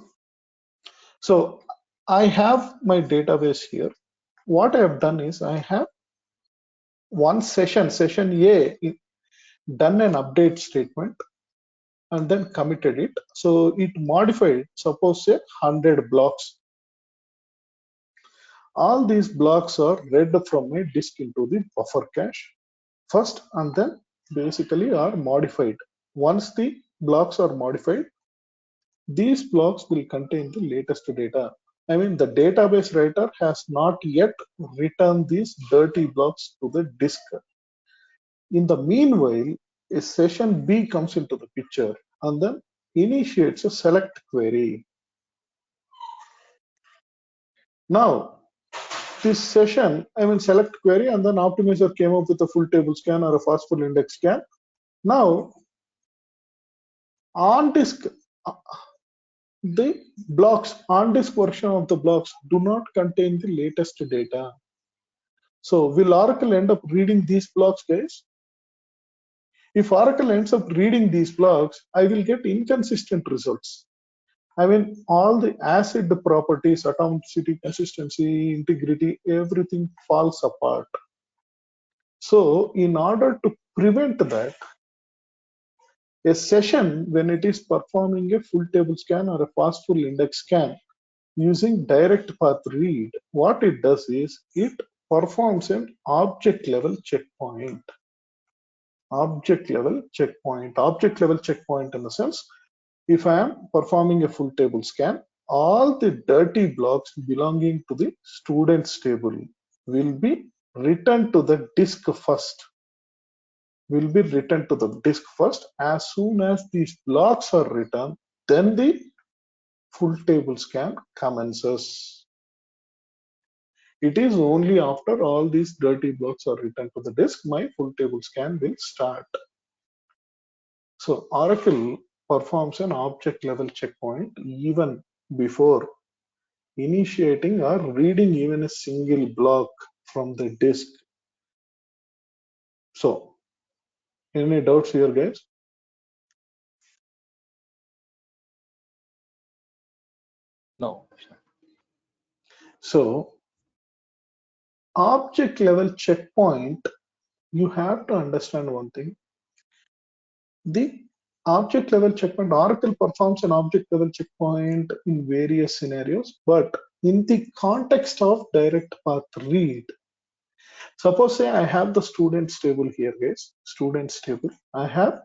So I have my database here. What I have done is I have one session A, done an update statement and then committed it. So it modified, suppose say 100 blocks. All these blocks are read from my disk into the buffer cache first, and then basically are modified. Once the blocks are modified, these blocks will contain the latest data. I mean, the database writer has not yet written these dirty blocks to the disk. In the meanwhile, a session B comes into the picture and then initiates a select query. Now, this session, select query, and then optimizer came up with a full table scan or a fast full index scan. Now, on disk, the blocks, on disk version of the blocks do not contain the latest data. So will Oracle end up reading these blocks, guys? If Oracle ends up reading these blocks, I will get inconsistent results. All the ACID properties, atomicity, consistency, integrity, everything falls apart. So in order to prevent that, a session, when it is performing a full table scan or a fast full index scan using direct path read, what it does is it performs an object level checkpoint. Object level checkpoint in the sense, if I am performing a full table scan, all the dirty blocks belonging to the students table will be returned to the disk first. As soon as these blocks are returned, then the full table scan commences. It is only after all these dirty blocks are written to the disk, my full table scan will start. So Oracle performs an object level checkpoint even before initiating or reading even a single block from the disk. So, any doubts here, guys? No. So, object level checkpoint, you have to understand one thing. The object level checkpoint, Oracle performs an object level checkpoint in various scenarios, but in the context of direct path read, suppose say I have the students table here, guys. Students table. I have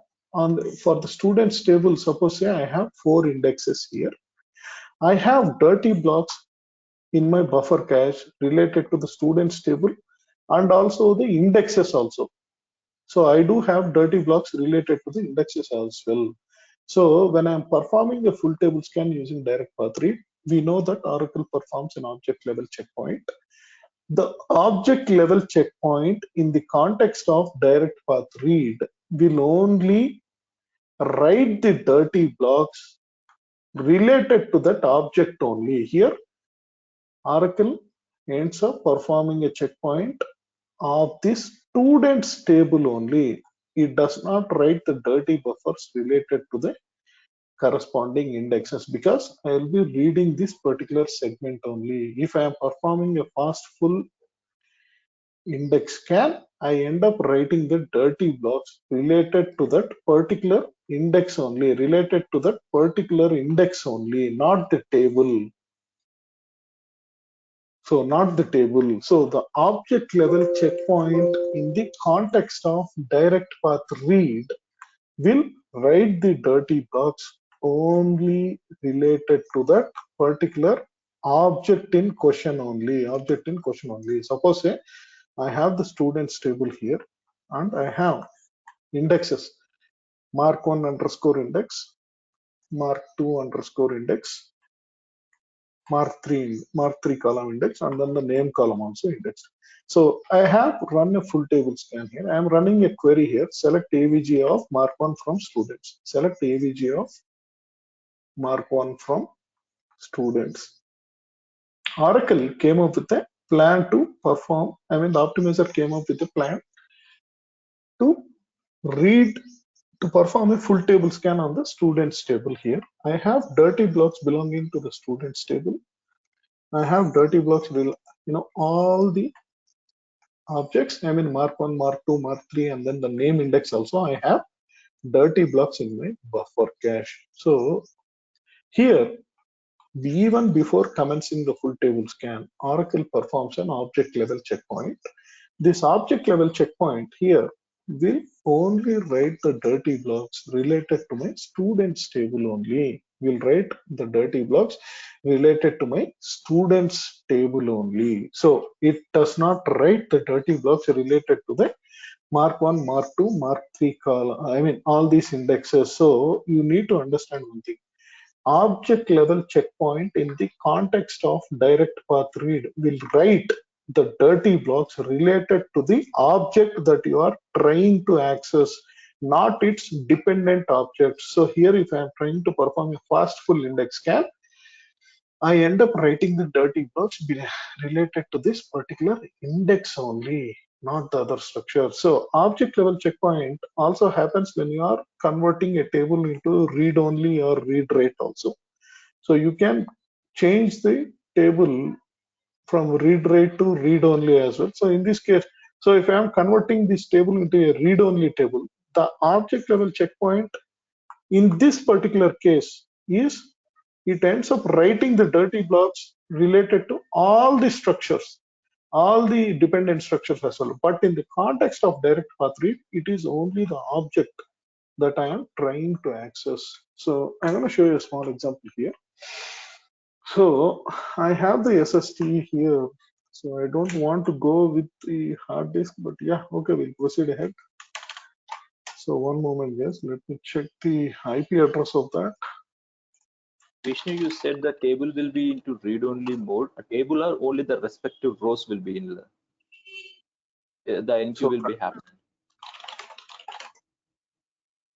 for the students table, suppose say I have 4 indexes here. I have dirty blocks in my buffer cache related to the students table and also the indexes also. So I do have dirty blocks related to the indexes as well. So when I'm performing a full table scan using direct path read, we know that Oracle performs an object level checkpoint. The object level checkpoint in the context of direct path read will only write the dirty blocks related to that object only. Here, Oracle ends up performing a checkpoint of the students table only. It does not write the dirty buffers related to the corresponding indexes because I will be reading this particular segment only. If I am performing a fast full index scan, I end up writing the dirty blocks related to that particular index only, related to that particular index only, not the table. So not the table. So the object level checkpoint in the context of direct path read will write the dirty blocks only related to that particular object in question only. Object in question only. Suppose say I have the students table here and I have indexes mark 1 underscore index, mark 2 underscore index, mark 3 column index, and then the name column also indexed. So I have run a full table scan here. I am running a query here. Select AVG of mark 1 from students. Select AVG of mark 1 from students. Oracle came up with a plan to perform. The optimizer came up with a plan to read to perform a full table scan on the students table here. I have dirty blocks belonging to the students table. I have dirty blocks, all the objects, mark 1, mark 2, mark 3, and then the name index also. I have dirty blocks in my buffer cache. So here, even before commencing the full table scan, Oracle performs an object level checkpoint. This object level checkpoint here will only write the dirty blocks related to my students table only. Will write the dirty blocks related to my students table only. So it does not write the dirty blocks related to the mark 1, mark 2, mark 3 column. All these indexes. So you need to understand one thing. Object level checkpoint in the context of direct path read will write the dirty blocks related to the object that you are trying to access, not its dependent object. So here, if I am trying to perform a fast full index scan, I end up writing the dirty blocks related to this particular index only, not the other structure. So object level checkpoint also happens when you are converting a table into read only or read write also. So you can change the table from read write to read only as well. So in this case, so if I am converting this table into a read only table, the object level checkpoint in this particular case is it ends up writing the dirty blocks related to all the structures, all the dependent structures as well. But in the context of direct path read, it is only the object that I am trying to access. So I'm going to show you a small example here. So I have the SSD here. So I don't want to go with the hard disk, but yeah, okay, we'll proceed ahead. So one moment, guys, let me check the IP address of that. Vishnu, you said the table will be into read-only mode. A table or only the respective rows will be in the NQ So will be happening.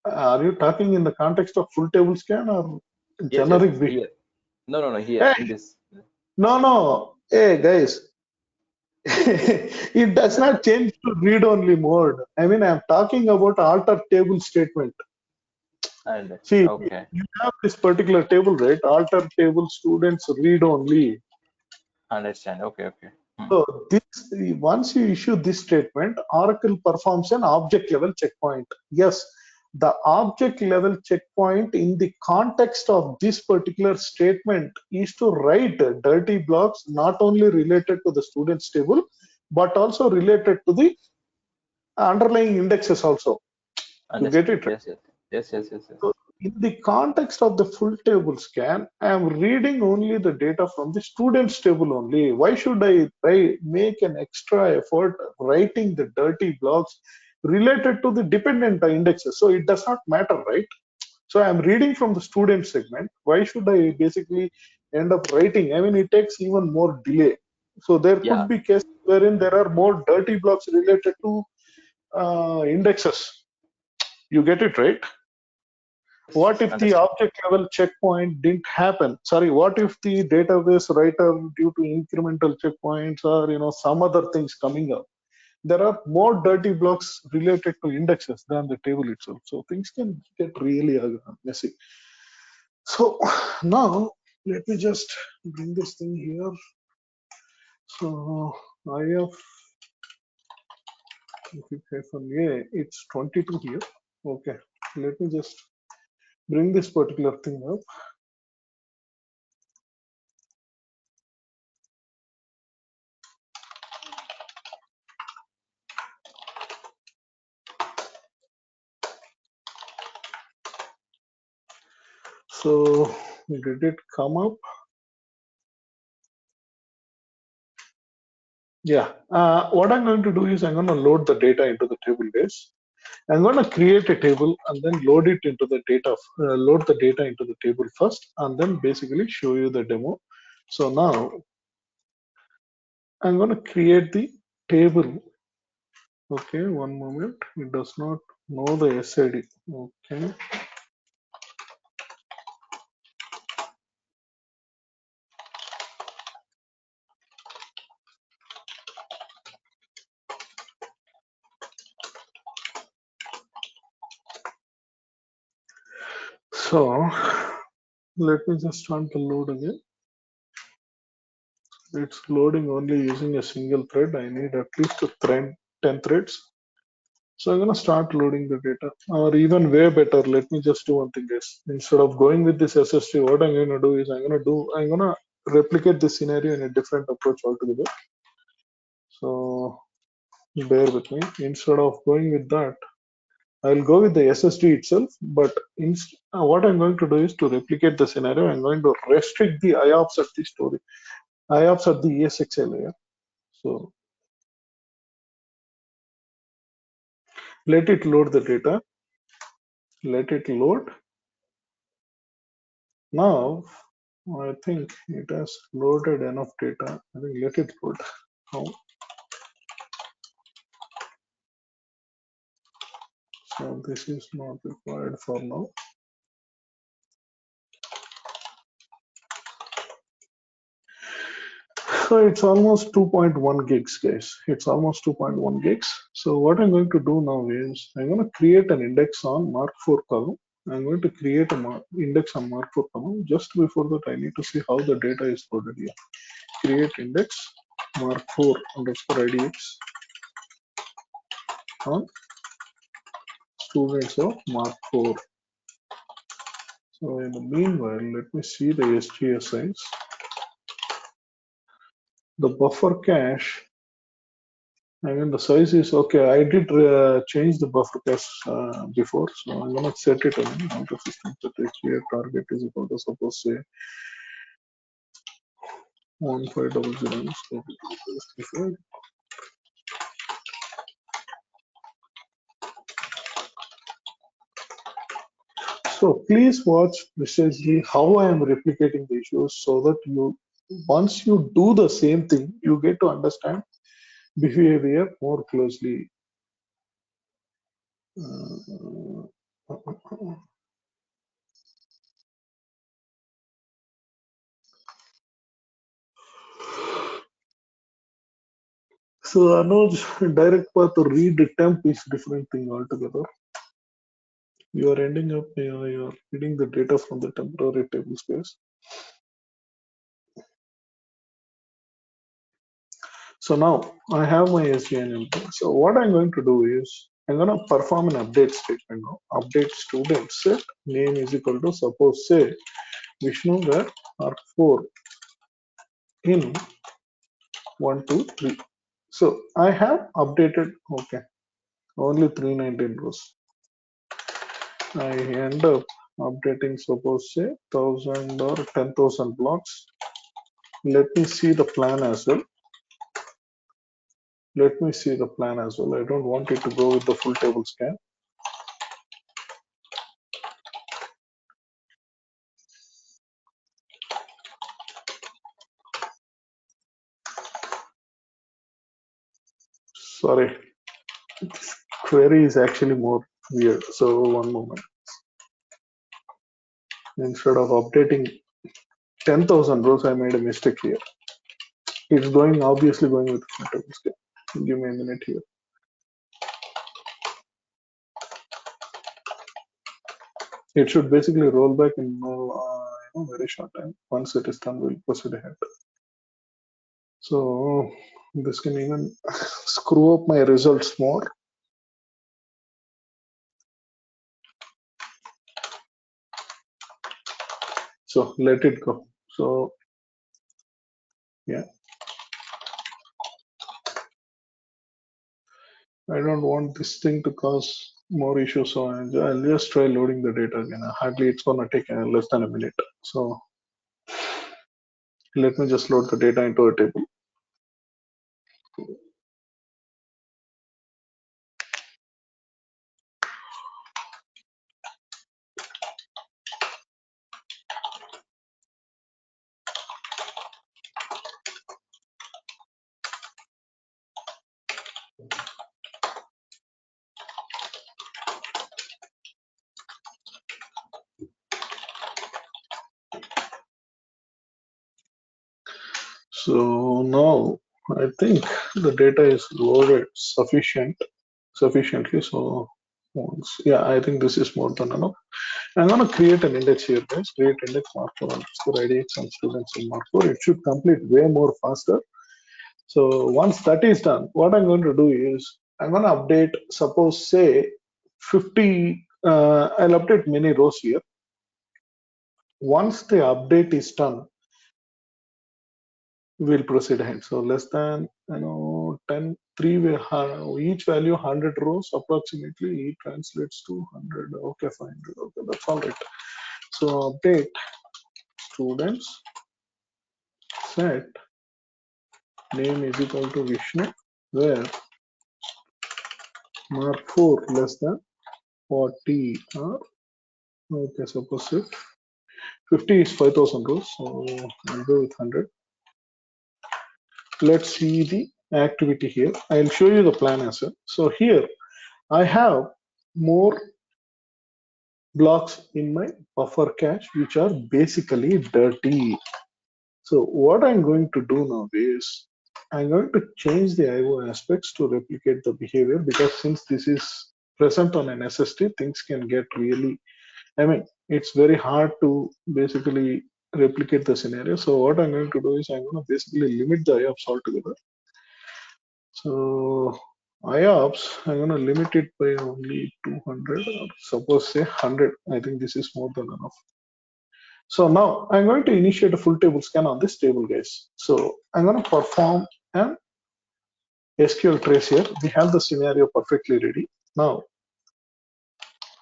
are you talking in the context of full table scan or Yes, yes, generic behavior? here. No, here Hey, in this. no. Hey, guys, it does not change to read-only mode. I mean, I'm talking about alter table statement. I understand. See, Okay, you have this particular table, right? Alter table students read-only. understand. Okay. So this, once you issue this statement, Oracle performs an object level checkpoint. Yes, the object level checkpoint in the context of this particular statement is to write dirty blocks not only related to the students table, but also related to the underlying indexes also. You get Understand. it, right? Yes. So in the context of the full table scan, I am reading only the data from the students table only. Why should I make an extra effort writing the dirty blocks related to the dependent indexes? So it does not matter, right? So I'm reading from the student segment. Why should I basically end up writing? I mean, it takes even more delay. So there Yeah, could be cases wherein there are more dirty blocks related to indexes. You get it, right? What if the understand. object level checkpoint didn't happen? Sorry, what if the database writer, due to incremental checkpoints or some other things coming up, there are more dirty blocks related to indexes than the table itself. So things can get really messy. So now let me just bring this thing here. So IF it's 22 here. Okay, let me just bring this particular thing up. So did it come up? Yeah. What I'm going to do is I'm going to load the data into the table base. I'm going to create a table and then load it into the data. Load the data into the table first, and then basically show you the demo. So now I'm going to create the table. Okay, one moment. It does not know the SID. Okay. So let me just start the load again. It's loading only using a single thread. I need at least 10 threads. So I'm gonna start loading the data, or even way better. Let me just do one thing, guys. Instead of going with this SST, what I'm gonna do is I'm gonna replicate this scenario in a different approach altogether. So bear with me. Instead of going with that, I'll go with the SSD itself. But what I'm going to do is to replicate the scenario. I'm going to restrict the IOPS at the story, IOPS at the ESXi layer. So let it load the data. Let it load. Now I think it has loaded enough data. I think let it load. Now, so this is not required for now. So it's almost 2.1 gigs, guys. It's almost 2.1 gigs. So what I'm going to do now is I'm going to create an index on Mark 4 column. I'm going to create a index on Mark 4 column. Just before that, I need to see how the data is loaded here. Create index Mark 4 underscore IDX on students of Mark 4. So in the meanwhile, let me see the SGS size. The buffer cache, I mean the size is okay. I did change the buffer cache before, so I'm gonna set it again. Outer system set HDA target is equal to suppose say 1500. So please watch precisely how I am replicating the issues so that once you do the same thing, you get to understand behavior more closely. Uh, So Anuj, direct path to read temp is different thing altogether. You are ending up, you're reading the data from the temporary table space. So now I have my SVN input. So what I'm going to do is I'm going to perform an update statement now. Update student set name is equal to, suppose say Vishnu where R4 in 1, 2, 3. So I have updated, okay, only 319 rows. I end up updating, suppose say 1000 or 10,000 blocks. Let me see the plan as well. Let me see the plan as well. I don't want it to go with the full table scan. Sorry, this query is actually more weird. So one moment. Instead of updating 10,000 rows, I made a mistake here. It's going, obviously going with full table scan. Give me a minute here. It should basically roll back in very short time. Once it is done, we'll proceed ahead. So this can even screw up my results more. So let it go. So yeah, I don't want this thing to cause more issues. So I'll just try loading the data again. Hardly it's gonna take less than a minute. So let me just load the data into a table. So now I think the data is loaded sufficiently. So once, yeah, I think this is more than enough. I'm gonna create an index here, guys. Create index mark4 underscore IDX and students in mark4. It should complete way more faster. So once that is done, what I'm going to do is I'm gonna update, suppose say 50, I'll update many rows here. Once the update is done, we'll proceed ahead. So less than 10, 3 each value 100 rows approximately. It translates to 100. Okay, fine. Okay, that's all right. So update students set name is equal to Vishnu, where mark4 less than 40 or okay, suppose if 50 is 5,000 rows, so I'll go with 100. Let's see the activity here. I'll show you the plan as well. So here I have more blocks in my buffer cache which are basically dirty. So what I'm going to do now is I'm going to change the IO aspects to replicate the behavior, because since this is present on an SSD, things can get really, I mean, it's very hard to basically replicate the scenario. So what I'm going to do is I'm going to basically limit the IOPS altogether. So IOPS, I'm going to limit it by only 200 or suppose say 100. I think this is more than enough. So now I'm going to initiate a full table scan on this table, guys. So I'm going to perform an SQL trace here. We have the scenario perfectly ready. Now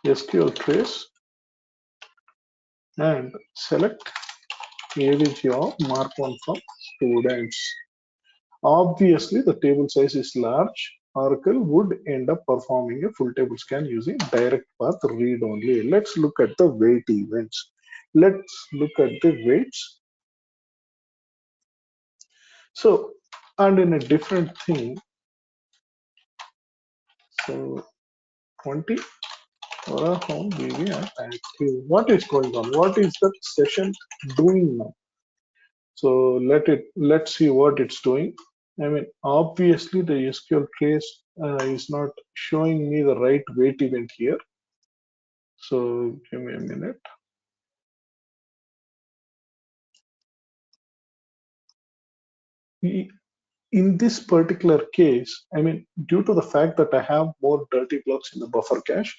SQL trace and select AVG of mark1 from students. Obviously the table size is large. Oracle would end up performing a full table scan using direct path read only. Let's look at the wait events. Let's look at the waits. So, and in a different thing, so 20 home BV and active. What is going on? What is the session doing now? So let's see what it's doing. I mean, obviously the SQL trace is not showing me the right wait event here. So give me a minute. In this particular case, I mean, due to the fact that I have more dirty blocks in the buffer cache,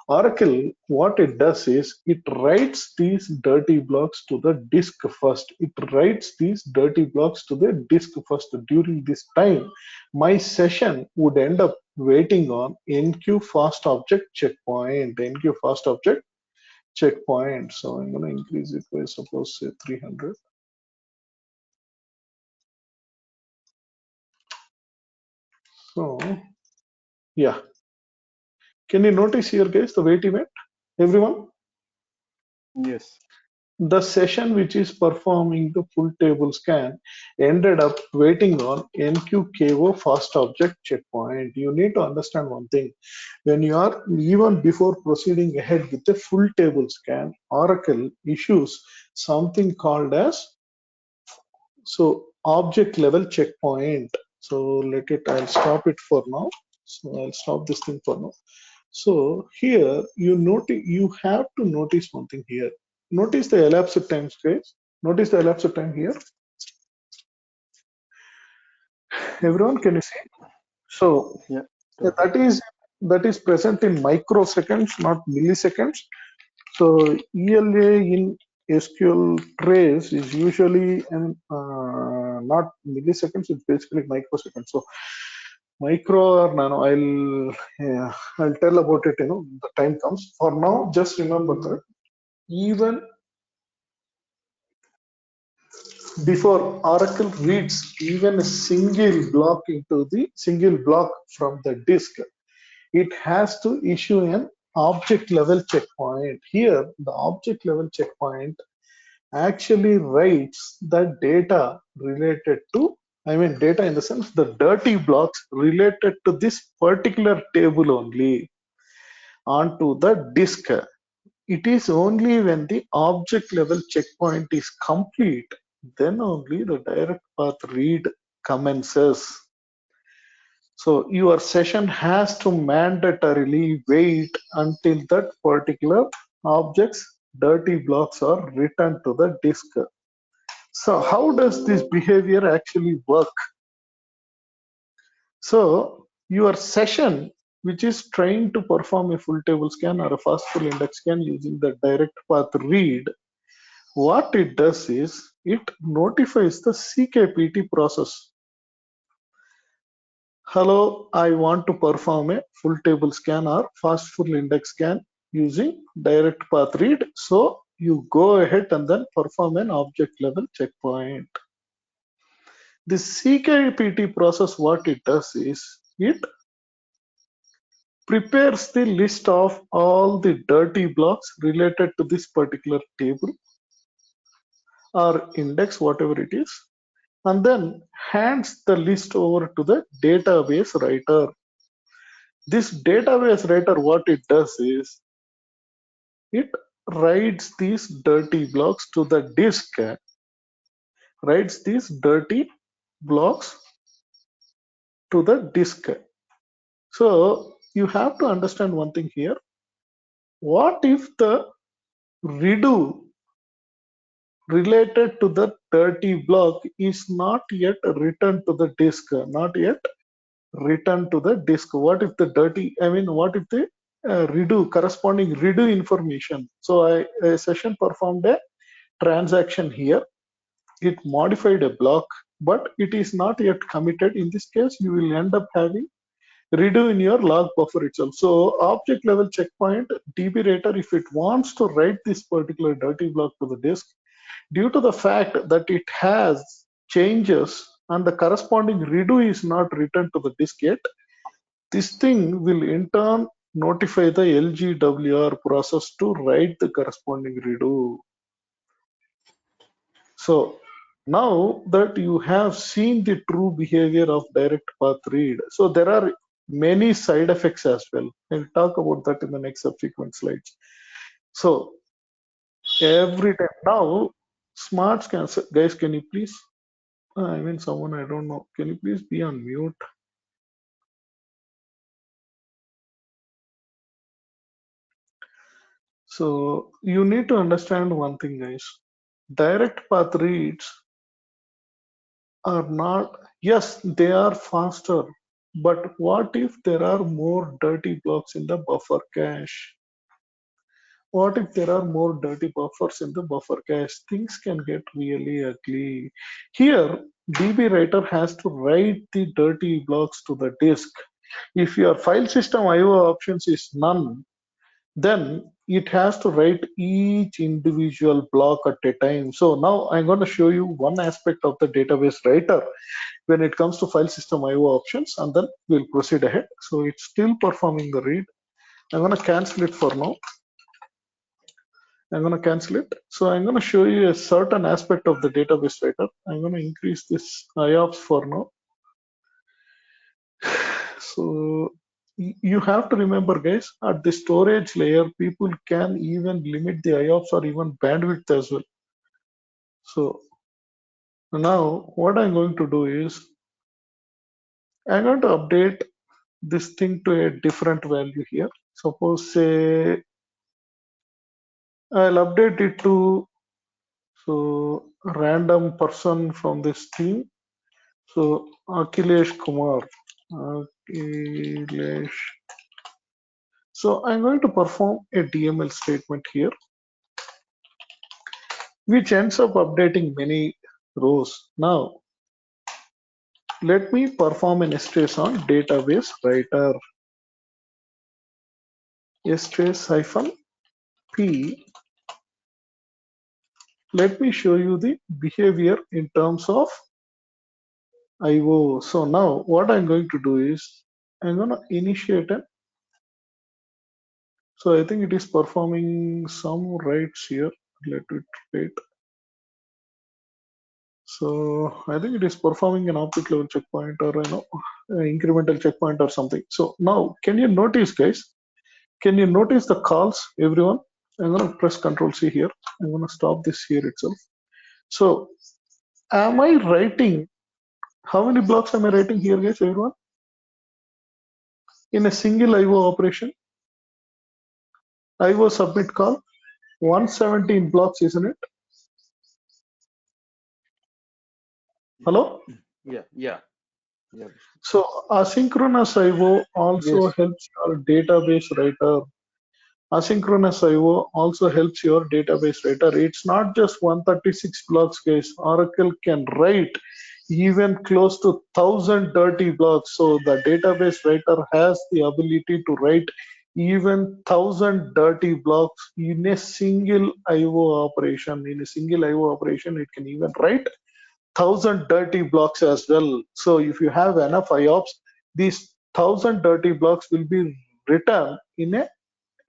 Oracle, what it does is it writes these dirty blocks to the disk first. It writes these dirty blocks to the disk first. During this time, my session would end up waiting on NQ fast object checkpoint. NQ fast object checkpoint. So I'm going to increase it by suppose say 300. So yeah, can you notice here, guys, the wait event? Everyone? Yes. The session which is performing the full table scan ended up waiting on NQKO fast object checkpoint. You need to understand one thing. When you are, even before proceeding ahead with the full table scan, Oracle issues something called as object level checkpoint. So I'll stop it for now. So I'll stop this thing for now. So here you have to notice one thing here. Notice the elapsed time, guys. Notice the elapsed time here. Everyone, can you see? So Yeah. that is present in microseconds, not milliseconds. So ELA in SQL trace is usually not milliseconds. It's basically microseconds. So micro or nano, I'll tell about it. The time comes. For now, just remember that even before Oracle reads even a single block from the disk, it has to issue an object level checkpoint. Here, the object level checkpoint actually writes the data related to, I mean, data in the sense the dirty blocks related to this particular table only onto the disk. It is only when the object level checkpoint is complete, then only the direct path read commences. So your session has to mandatorily wait until that particular object's dirty blocks are returned to the disk. So how does this behavior actually work? So your session, which is trying to perform a full table scan or a fast full index scan using the direct path read, what it does is it notifies the CKPT process. Hello, I want to perform a full table scan or fast full index scan using direct path read. So you go ahead and then perform an object level checkpoint. The CKPT process, what it does is it prepares the list of all the dirty blocks related to this particular table or index, whatever it is, and then hands the list over to the database writer. This database writer, what it does is it writes these dirty blocks to the disk, writes these dirty blocks to the disk. So you have to understand one thing here. What if the redo related to the dirty block is not yet returned to the disk, not yet returned to the disk? What if the what if the corresponding redo information? So a session performed a transaction here. It modified a block, but it is not yet committed. In this case, you will end up having redo in your log buffer itself. So object level checkpoint DB writer, if it wants to write this particular dirty block to the disk, due to the fact that it has changes and the corresponding redo is not returned to the disk yet, This thing will in turn notify the LGWR process to write the corresponding redo. So now that you have seen the true behavior of direct path read, so there are many side effects as well. I'll talk about that in the next subsequent slides. So every time now, smart scans, guys, can you please? I mean, someone I don't know. Can you please be on mute? So you need to understand one thing, guys. Direct path reads are not, yes, they are faster, but what if there are more dirty blocks in the buffer cache? What if there are more dirty buffers in the buffer cache? Things can get really ugly. Here, DB writer has to write the dirty blocks to the disk. If your file system IO options is none, then it has to write each individual block at a time. So now I'm going to show you one aspect of the database writer when it comes to file system IO options, and then we'll proceed ahead. So it's still performing the read. I'm going to cancel it for now. I'm going to cancel it. So I'm going to show you a certain aspect of the database writer. I'm going to increase this IOPS for now. So you have to remember, guys, at the storage layer, people can even limit the IOPS or even bandwidth as well. So now what I'm going to do is I'm going to update this thing to a different value here. Suppose say I'll update it to so random person from this team. So Akhilesh Kumar. Akhilesh. So I'm going to perform a DML statement here, which ends up updating many rows. Now, let me perform an STS on database writer. STS-P. Let me show you the behavior in terms of IO. So now what I'm going to do is I'm going to initiate an. So I think it is performing some writes here. Let it wait. So I think it is performing an object level checkpoint or incremental checkpoint or something. So now can you notice, guys? Can you notice the calls, everyone? I'm going to press Control C here. I'm going to stop this here itself. So am I writing? How many blocks am I writing here, guys? Everyone? In a single IO operation, IO submit call, 117 blocks, isn't it? Hello? Yeah. So asynchronous IO also Yes. helps your database writer. Asynchronous IO also helps your database writer. It's not just 136 blocks, guys. Oracle can write even close to 1,000 dirty blocks. So the database writer has the ability to write even 1,000 dirty blocks in a single IO operation. In a single IO operation, it can even write 1,000 dirty blocks as well. So if you have enough IOPS, these 1,000 dirty blocks will be written in a,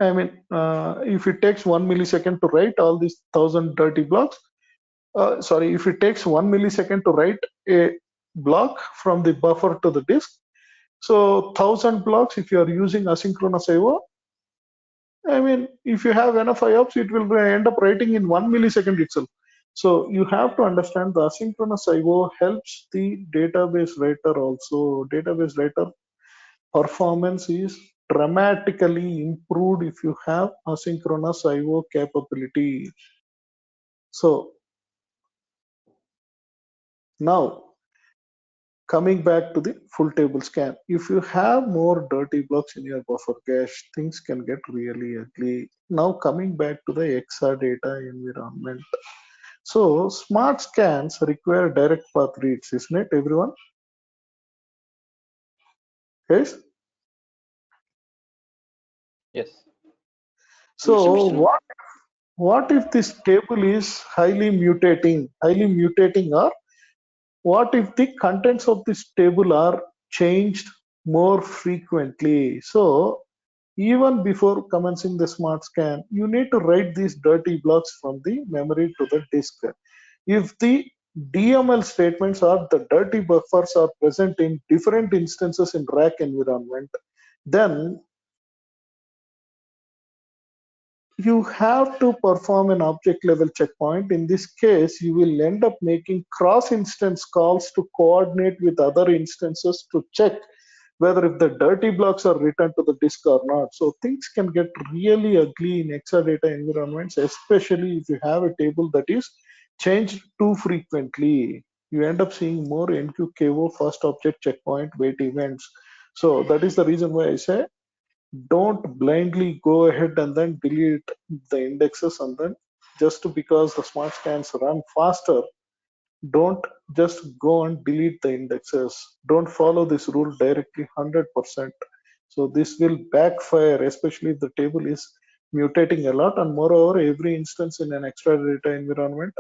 if it takes 1 millisecond to write all these 1,000 dirty blocks, if it takes 1 millisecond to write a block from the buffer to the disk, so 1,000 blocks, if you are using asynchronous IO, if you have enough IOPS, it will end up writing in 1 millisecond itself. So you have to understand the asynchronous IO helps the database writer also. Database writer performance is dramatically improved if you have asynchronous IO capability. So now coming back to the full table scan, if you have more dirty blocks in your buffer cache, things can get really ugly. Now coming back to the Exadata environment. So smart scans require direct path reads, isn't it, everyone? Yes. Yes. So Yes, Mr. what if this table is highly mutating, or what if the contents of this table are changed more frequently. So even before commencing the smart scan, you need to write these dirty blocks from the memory to the disk. If the DML statements or the dirty buffers are present in different instances in rack environment, then you have to perform an object level checkpoint. In this case, you will end up making cross instance calls to coordinate with other instances to check whether if the dirty blocks are returned to the disk or not. So things can get really ugly in Exadata environments, especially if you have a table that is changed too frequently. You end up seeing more NQKO first object checkpoint wait events. So that is the reason why I say don't blindly go ahead and then delete the indexes, and then just because the smart scans run faster, don't just go and delete the indexes. Don't follow this rule directly 100%. So this will backfire, especially if the table is mutating a lot, and moreover every instance in an extra data environment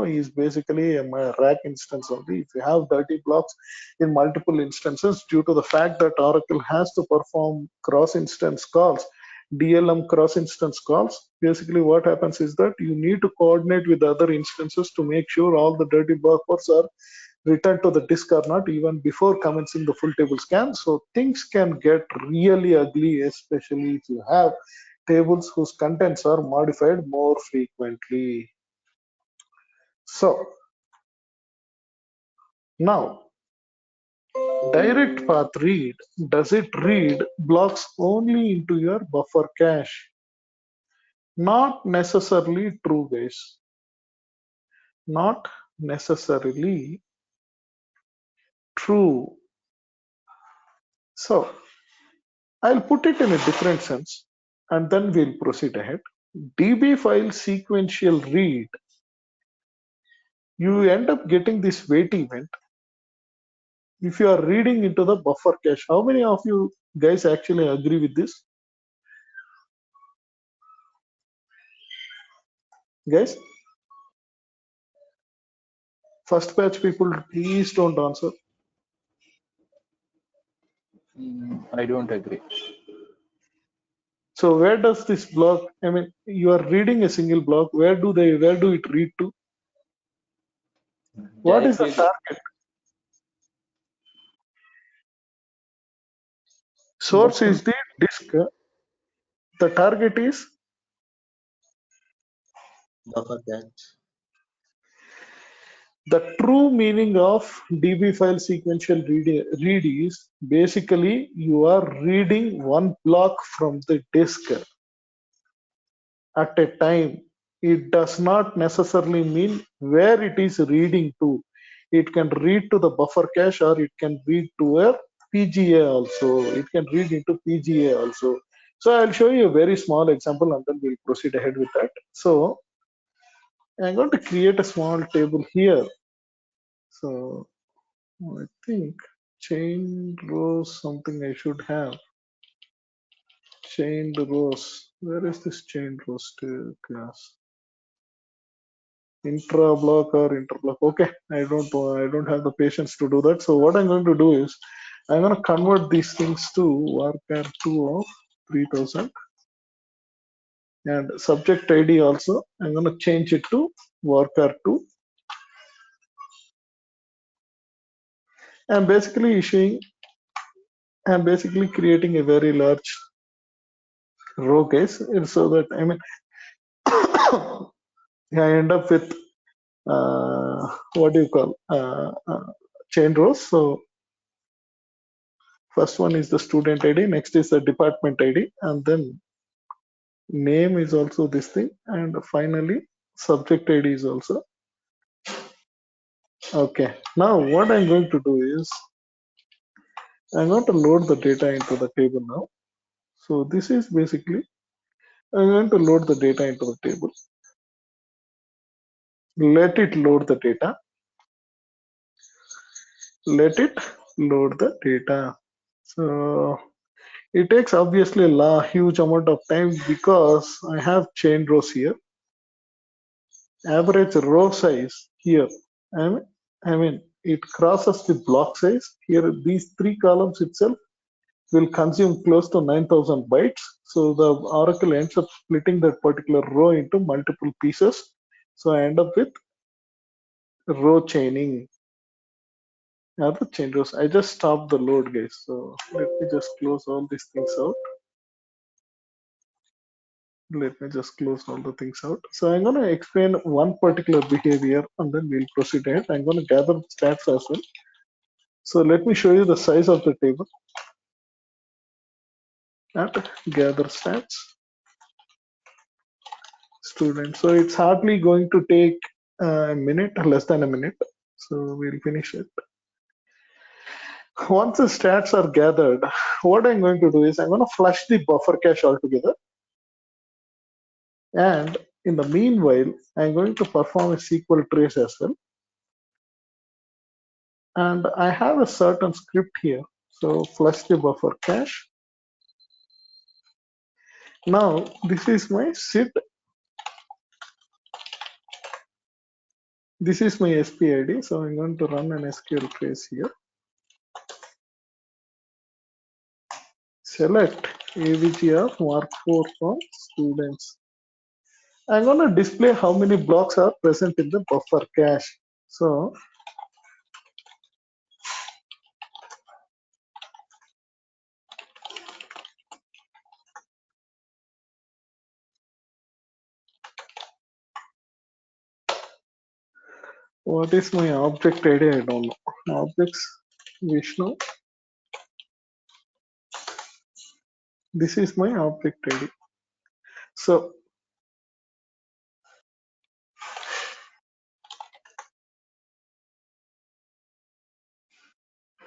is basically a rack instance only. If you have dirty blocks in multiple instances, due to the fact that Oracle has to perform cross instance calls, DLM cross instance calls, basically what happens is that you need to coordinate with other instances to make sure all the dirty buffers are returned to the disk or not, even before commencing the full table scan. So things can get really ugly, especially if you have tables whose contents are modified more frequently. So now, direct path read, does it read blocks only into your buffer cache? Not necessarily true, guys. Not necessarily true. So I'll put it in a different sense and then we'll proceed ahead. DB file sequential read, you end up getting this wait event if you are reading into the buffer cache. How many of you guys actually agree with this? Guys, first batch people, please don't answer. I don't agree. So where does this block, I mean, you are reading a single block, where do it read to? What is the Directly target? Source is the disk. The target is Buffer cache. the true meaning of DB file sequential read is basically you are reading one block from the disk at a time. It does not necessarily mean where it is reading to. It can read to the buffer cache or it can read to a PGA also. It can read into PGA also. So I'll show you a very small example and then we'll proceed ahead with that. So I'm going to create a small table here. So I think chain rows something I should have. Chained rows. Where is this chain rows class? Intra block or interblock? Okay, I don't have the patience to do that. So what I'm going to do is I'm going to convert these things to varchar2 of 3000 and subject ID also. I'm going to change it to varchar2. I'm basically creating a very large row case so that I end up with what do you call chain rows. So first one is the student ID, next is the department ID, and then name is also this thing, and finally subject ID is also. Okay, now what I'm going to do is I'm going to load the data into the table now. So this is basically I'm going to load the data into the table. Let it load the data. Let it load the data. So it takes obviously a huge amount of time because I have chain rows here. Average row size here. I mean it crosses the block size. Here, these 3 columns itself will consume close to 9,000 bytes. So the Oracle ends up splitting that particular row into multiple pieces. So I end up with row chaining. Other changes. I just stopped the load, guys. So let me just close all these things out. Let me just close all the things out. So I'm going to explain one particular behavior and then we'll proceed ahead. I'm going to gather stats as well. So let me show you the size of the table. And gather stats. Student. So it's hardly going to take a minute, less than a minute. So we'll finish it. Once the stats are gathered, what I'm going to do is I'm going to flush the buffer cache altogether. And in the meanwhile, I'm going to perform a SQL trace as well. And I have a certain script here. So flush the buffer cache. Now, this is my SID. This is my SPID. So I'm going to run an SQL trace here. Select AVG of mark 4 from students. I'm going to display how many blocks are present in the buffer cache. So what is my object ID? I don't know. Objects Vishnu. This is my object ID. So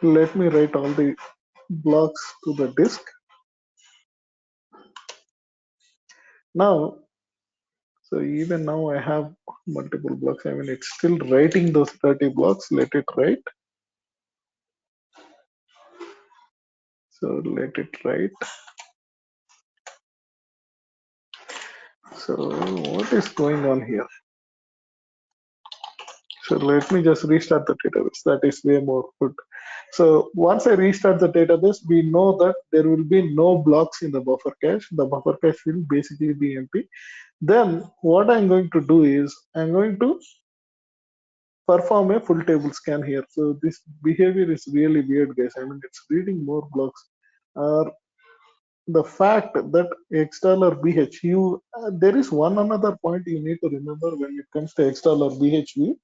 let me write all the blocks to the disk. Now, so even now I have multiple blocks. I mean, it's still writing those 30 blocks. Let it write. So let it write. So what is going on here? So let me just restart the database. That is way more good. So once I restart the database, we know that there will be no blocks in the buffer cache. The buffer cache will basically be empty. Then what I'm going to do is I'm going to perform a full table scan here. So this behavior is really weird, guys. I mean, it's reading more blocks. The fact that $BH, there is one another point you need to remember when it comes to $BH.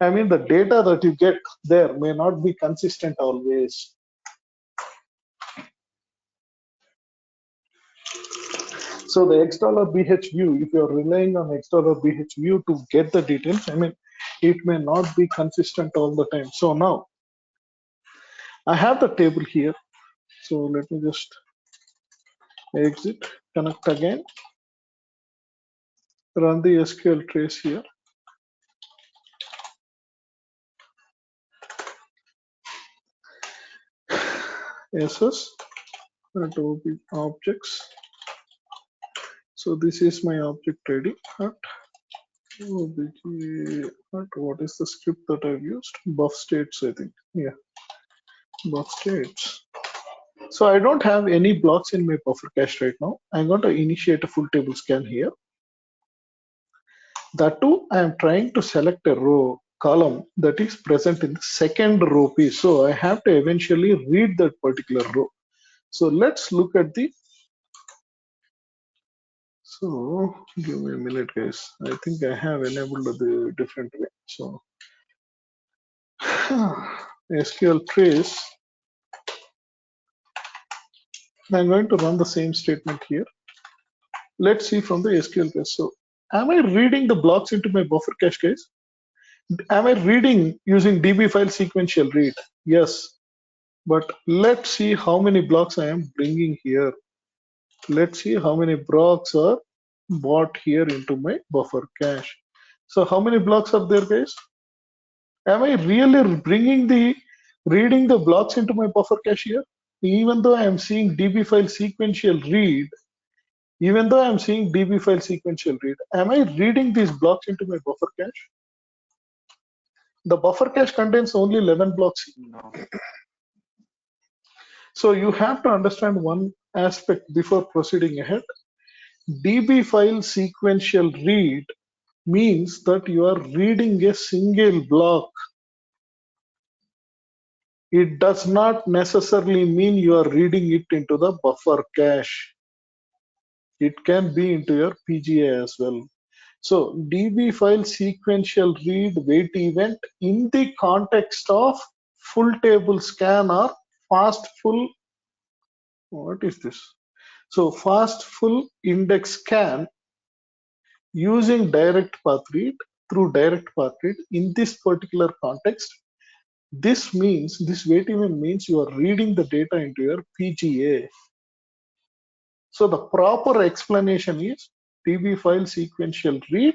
I mean, the data that you get there may not be consistent always. So the $BH view, if you're relying on $BH view to get the details, I mean, it may not be consistent all the time. So now I have the table here. So let me just exit, connect again, run the SQL trace here. SS and objects. So this is my object ID. What is the script that I've used? Buff states, I think. Yeah, buff states. So I don't have any blocks in my buffer cache right now. I'm going to initiate a full table scan here. That too, I am trying to select a row column that is present in the second row piece. So I have to eventually read that particular row. So let's look at the. So give me a minute, guys. I think I have enabled the different way. So SQL trace. I'm going to run the same statement here. Let's see from the SQL trace. So am I reading the blocks into my buffer cache, guys? Am I reading using DB file sequential read? Yes. But let's see how many blocks I am bringing here. Let's see how many blocks are bought here into my buffer cache. So how many blocks are there, guys? Am I really reading the blocks into my buffer cache here? Even though I am seeing DB file sequential read, am I reading these blocks into my buffer cache? The buffer cache contains only 11 blocks. No. So you have to understand one aspect before proceeding ahead. DB file sequential read means that you are reading a single block. It does not necessarily mean you are reading it into the buffer cache. It can be into your PGA as well. So DB file sequential read wait event in the context of full table scan or fast full, what is this? So fast full index scan using direct path read through direct path read in this particular context. This means, this wait event means you are reading the data into your PGA. So the proper explanation is DB file sequential read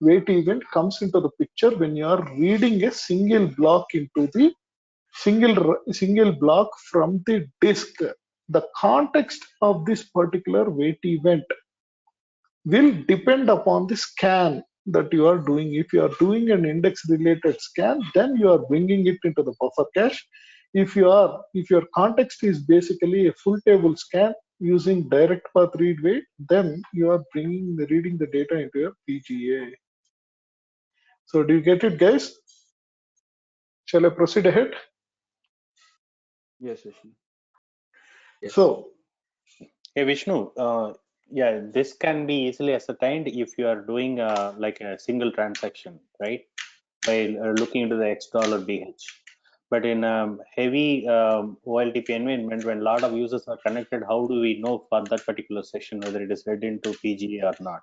wait event comes into the picture when you are reading a single block into the single block from the disk. The context of this particular wait event will depend upon the scan that you are doing. If you are doing an index related scan, then you are bringing it into the buffer cache. If your context is basically a full table scan using direct path read wait, then you are reading the data into your PGA. So do you get it, guys? Shall I proceed ahead? Yes, Shashi. Yes. So Hey Vishnu, yeah, this can be easily ascertained if you are doing like a single transaction, right? By looking into the $X But in heavy OLTP environment, when a lot of users are connected, how do we know for that particular session whether it is read into PGA or not?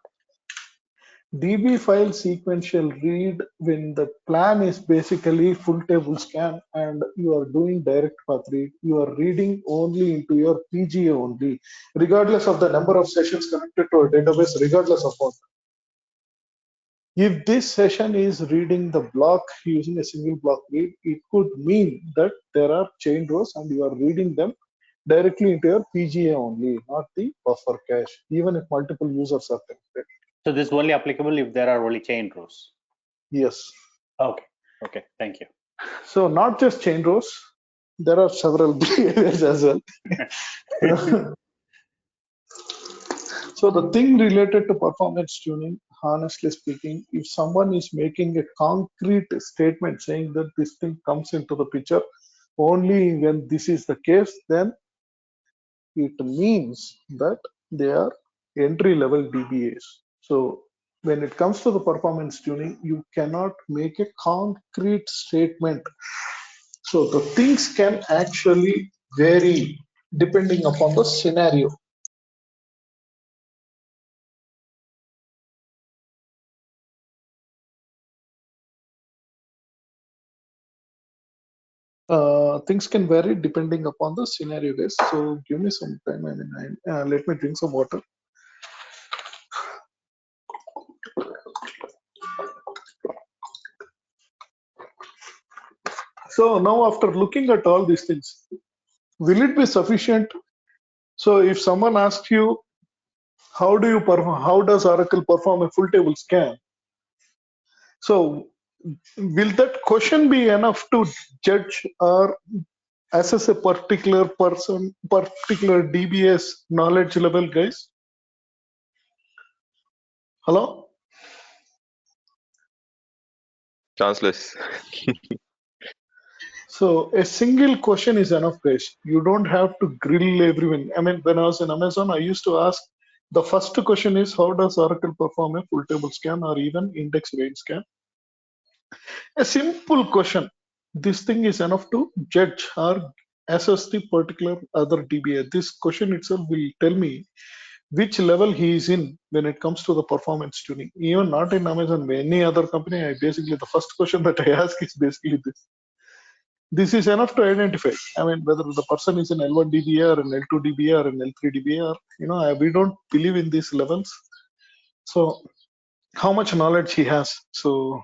DB file sequential read when the plan is basically full table scan and you are doing direct path read, you are reading only into your PGA only, regardless of the number of sessions connected to a database, regardless of what. If this session is reading the block using a single block read, it could mean that there are chain rows and you are reading them directly into your PGA only, not the buffer cache, even if multiple users are connected. So this is only applicable if there are only chain rows. Yes. Okay. Okay. Thank you. So not just chain rows, there are several behaviors as well. So the thing related to performance tuning, honestly speaking, if someone is making a concrete statement saying that this thing comes into the picture only when this is the case, then it means that they are entry level DBAs. So when it comes to the performance tuning, you cannot make a concrete statement. So the things can actually vary depending upon the scenario. Things can vary depending upon the scenario, guys. So give me some time. Let me drink some water. So now, after looking at all these things, will it be sufficient? So if someone asks you, how do you perform? How does Oracle perform a full table scan? So will that question be enough to judge or assess a particular person, particular DBS knowledge level, guys? Hello? Chanceless. So a single question is enough, guys. You don't have to grill everyone. I mean, when I was in Amazon, I used to ask, the first question is, how does Oracle perform a full table scan or even index range scan? A simple question. This thing is enough to judge or assess the particular other DBA. This question itself will tell me which level he is in when it comes to the performance tuning. Even not in Amazon, any other company, I basically, the first question that I ask is basically this. This is enough to identify. I mean, whether the person is an L1 DBA or an L2 DBA or an L3 DBA, or, we don't believe in these levels. So how much knowledge he has. So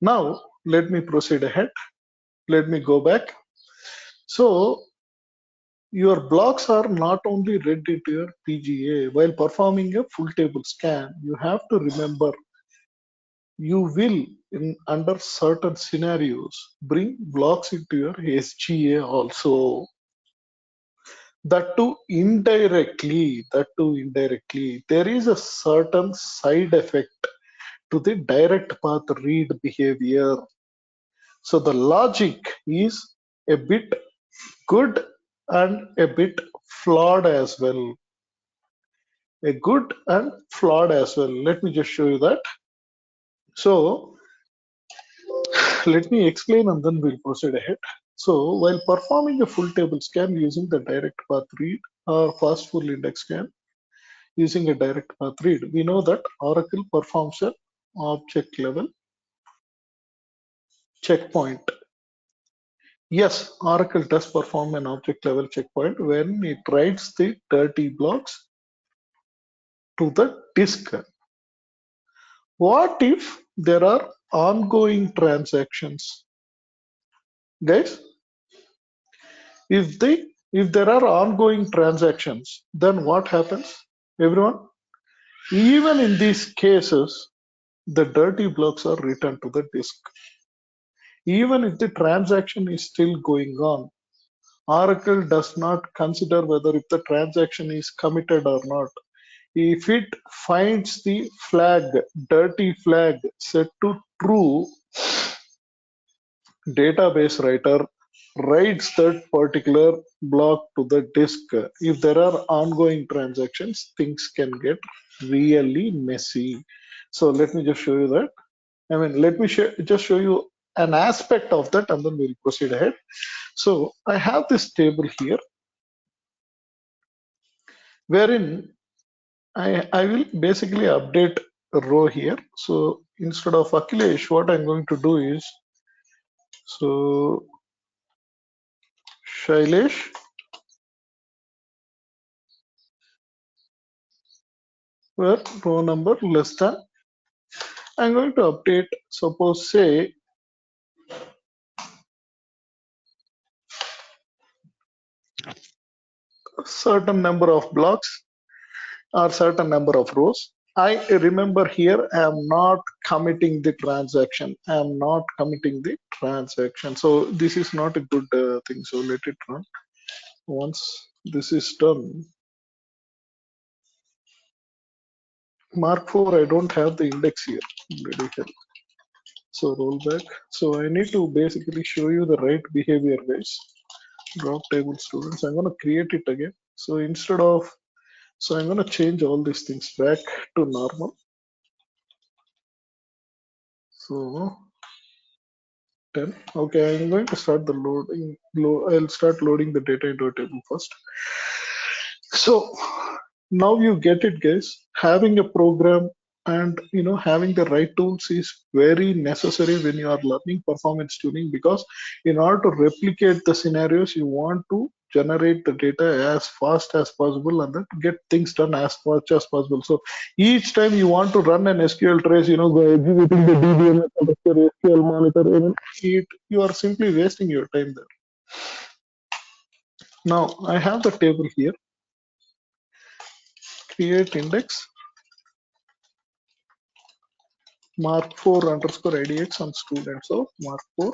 now let me proceed ahead. Let me go back. So your blocks are not only read into your PGA. While performing a full table scan, you have to remember you will, in under certain scenarios, bring blocks into your SGA also. That too indirectly. There is a certain side effect to the direct path read behavior. So the logic is a bit good and a bit flawed as well. A good and flawed as well. Let me just show you that. So let me explain and then we'll proceed ahead. So while performing a full table scan using the direct path read or fast full index scan using a direct path read, we know that Oracle performs an object level checkpoint. Yes, Oracle does perform an object level checkpoint when it writes the dirty blocks to the disk. What if there are ongoing transactions? Guys, if there are ongoing transactions, then what happens? Everyone, even in these cases, the dirty blocks are returned to the disk. Even if the transaction is still going on, Oracle does not consider whether if the transaction is committed or not. If it finds the flag, dirty flag set to true, database writer writes that particular block to the disk. If there are ongoing transactions, things can get really messy. So let me just show you that. Let me just show you an aspect of that and then we'll proceed ahead. So I have this table here wherein I will basically update a row here. So instead of Akhilesh, what I'm going to do is, so Shailesh, where row number less than, I'm going to update, suppose say, certain number of blocks or certain number of rows. I remember here I am not committing the transaction. I am not committing the transaction. So this is not a good thing. So let it run. Once this is done, Mark 4, I don't have the index here. Bloody hell. So roll back. So I need to basically show you the right behavior, guys. Drop table students. I'm going to create it again. So instead of, so I'm going to change all these things back to normal. So 10. Okay, I'm going to start the loading. I'll start loading the data into a table first. So now you get it, guys. Having a program and having the right tools is very necessary when you are learning performance tuning, because in order to replicate the scenarios, you want to generate the data as fast as possible and then get things done as much as possible. So each time you want to run an SQL trace, go executing the DBMS underscore SQL monitor, you are simply wasting your time there. Now I have the table here. Create index mark 4 underscore idx on students of mark 4.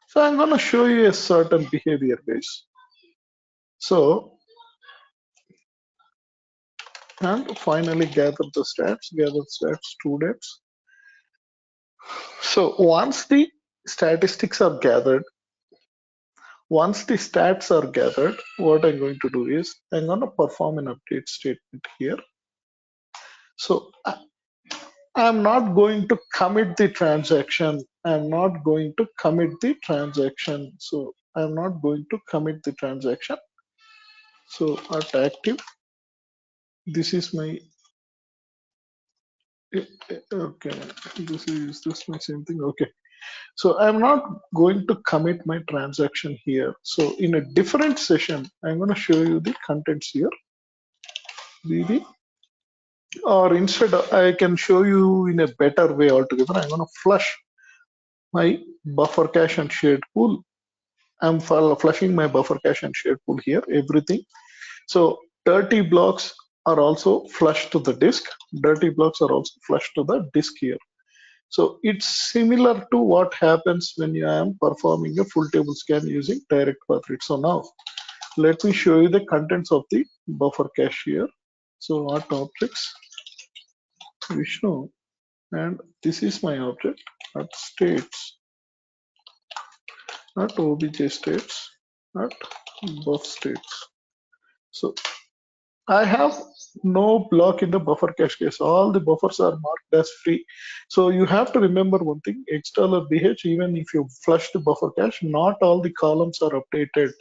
So I'm going to show you a certain behavior, guys. So, and finally gather the stats students. So once the statistics are gathered, once the stats are gathered, what I'm going to do is I'm going to perform an update statement here. So I'm not going to commit the transaction. I'm not going to commit the transaction. So I'm not going to commit the transaction. So at active, this is my, okay, this my same thing. Okay. So I'm not going to commit my transaction here. So in a different session, I'm going to show you the contents here. BB, or instead I can show you in a better way altogether. I'm going to flush my buffer cache and shared pool. I'm flushing my buffer cache and shared pool here, everything. So 30 blocks are also flush to the disk. Dirty blocks are also flush to the disk here. So it's similar to what happens when you am performing a full table scan using direct path read. So now let me show you the contents of the buffer cache here. So what objects? Vishnu, and this is my object at states, at obj states, at buff states. So I have no block in the buffer cache case. All the buffers are marked as free. So you have to remember one thing, $bh, even if you flush the buffer cache, not all the columns are updated.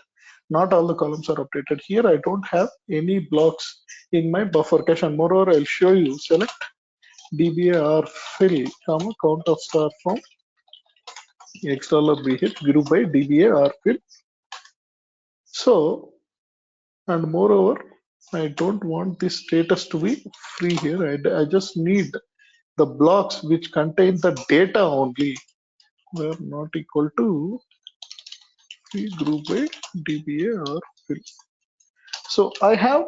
Not all the columns are updated. Here I don't have any blocks in my buffer cache, and moreover I'll show you. Select dbar fill, comma, count of star from $bh group by dbar fill. So, and moreover, I don't want this status to be free here. I just need the blocks which contain the data only were not equal to free group by dba or fill. So I have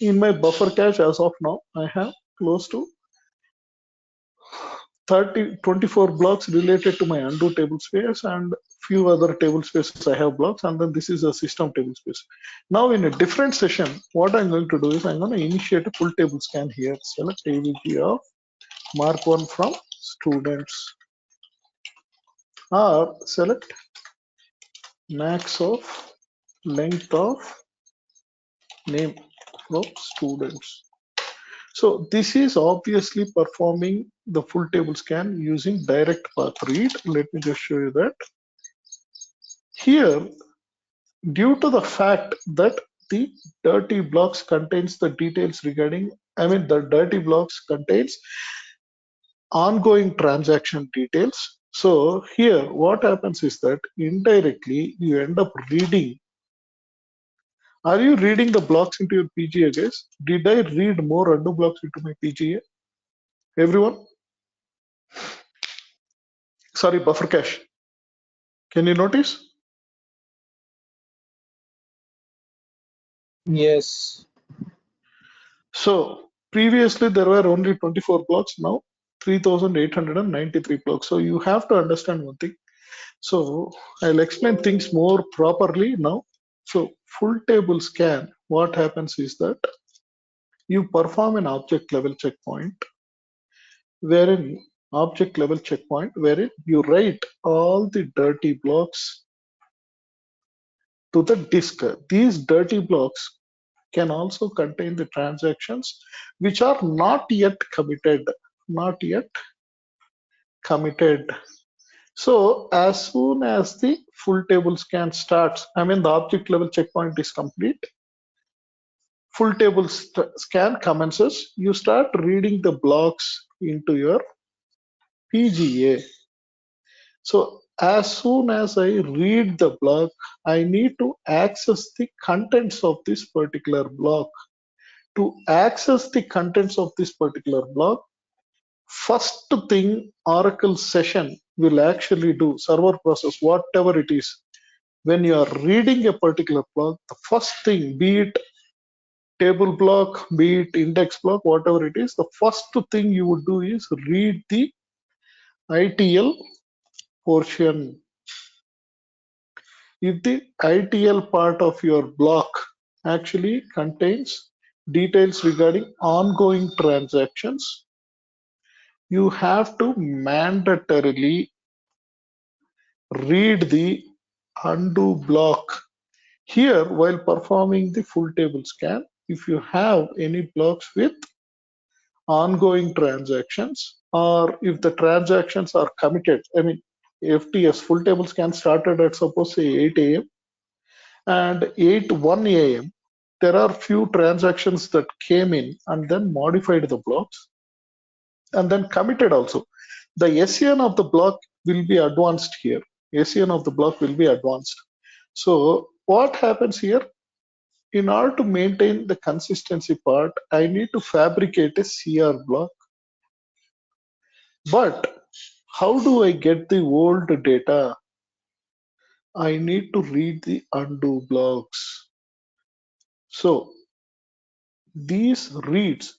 in my buffer cache as of now, I have close to 24 blocks related to my undo table space, and few other table spaces I have blocks, and then this is a system table space. Now in a different session, what I'm going to do is I'm going to initiate a full table scan here. Select avg of mark one from students, or select max of length of name from students. So this is obviously performing the full table scan using direct path read. Let me just show you that. Here, due to the fact that the dirty blocks contains the details regarding, the dirty blocks contains ongoing transaction details. So here, what happens is that indirectly you end up reading. Are you reading the blocks into your PGA, guys? Did I read more undo blocks into my PGA? Everyone? Sorry, buffer cache. Can you notice? Yes. So previously there were only 24 blocks, now 3,893 blocks. So you have to understand one thing. So I'll explain things more properly now. So full table scan, what happens is that you perform an object level checkpoint wherein wherein you write all the dirty blocks to the disk. These dirty blocks can also contain the transactions which are not yet committed. Not yet committed. So as soon as the full table scan starts, the object level checkpoint is complete, full table scan commences, you start reading the blocks into your PGA. So as soon as I read the block, I need to access the contents of this particular block. To access the contents of this particular block, first thing Oracle session will actually do, server process, whatever it is, when you are reading a particular block, the first thing, be it table block, be it index block, whatever it is, the first thing you would do is read the ITL portion. If the ITL part of your block actually contains details regarding ongoing transactions, you have to mandatorily read the undo block. Here, while performing the full table scan, if you have any blocks with ongoing transactions, or if the transactions are committed, FTS, full table scan started at suppose say 8 a.m. and 8:01 a.m. there are few transactions that came in and then modified the blocks and then committed also. The SCN of the block will be advanced here. SCN of the block will be advanced. So what happens here? In order to maintain the consistency part, I need to fabricate a CR block. But how do I get the old data? I need to read the undo blocks. So these reads,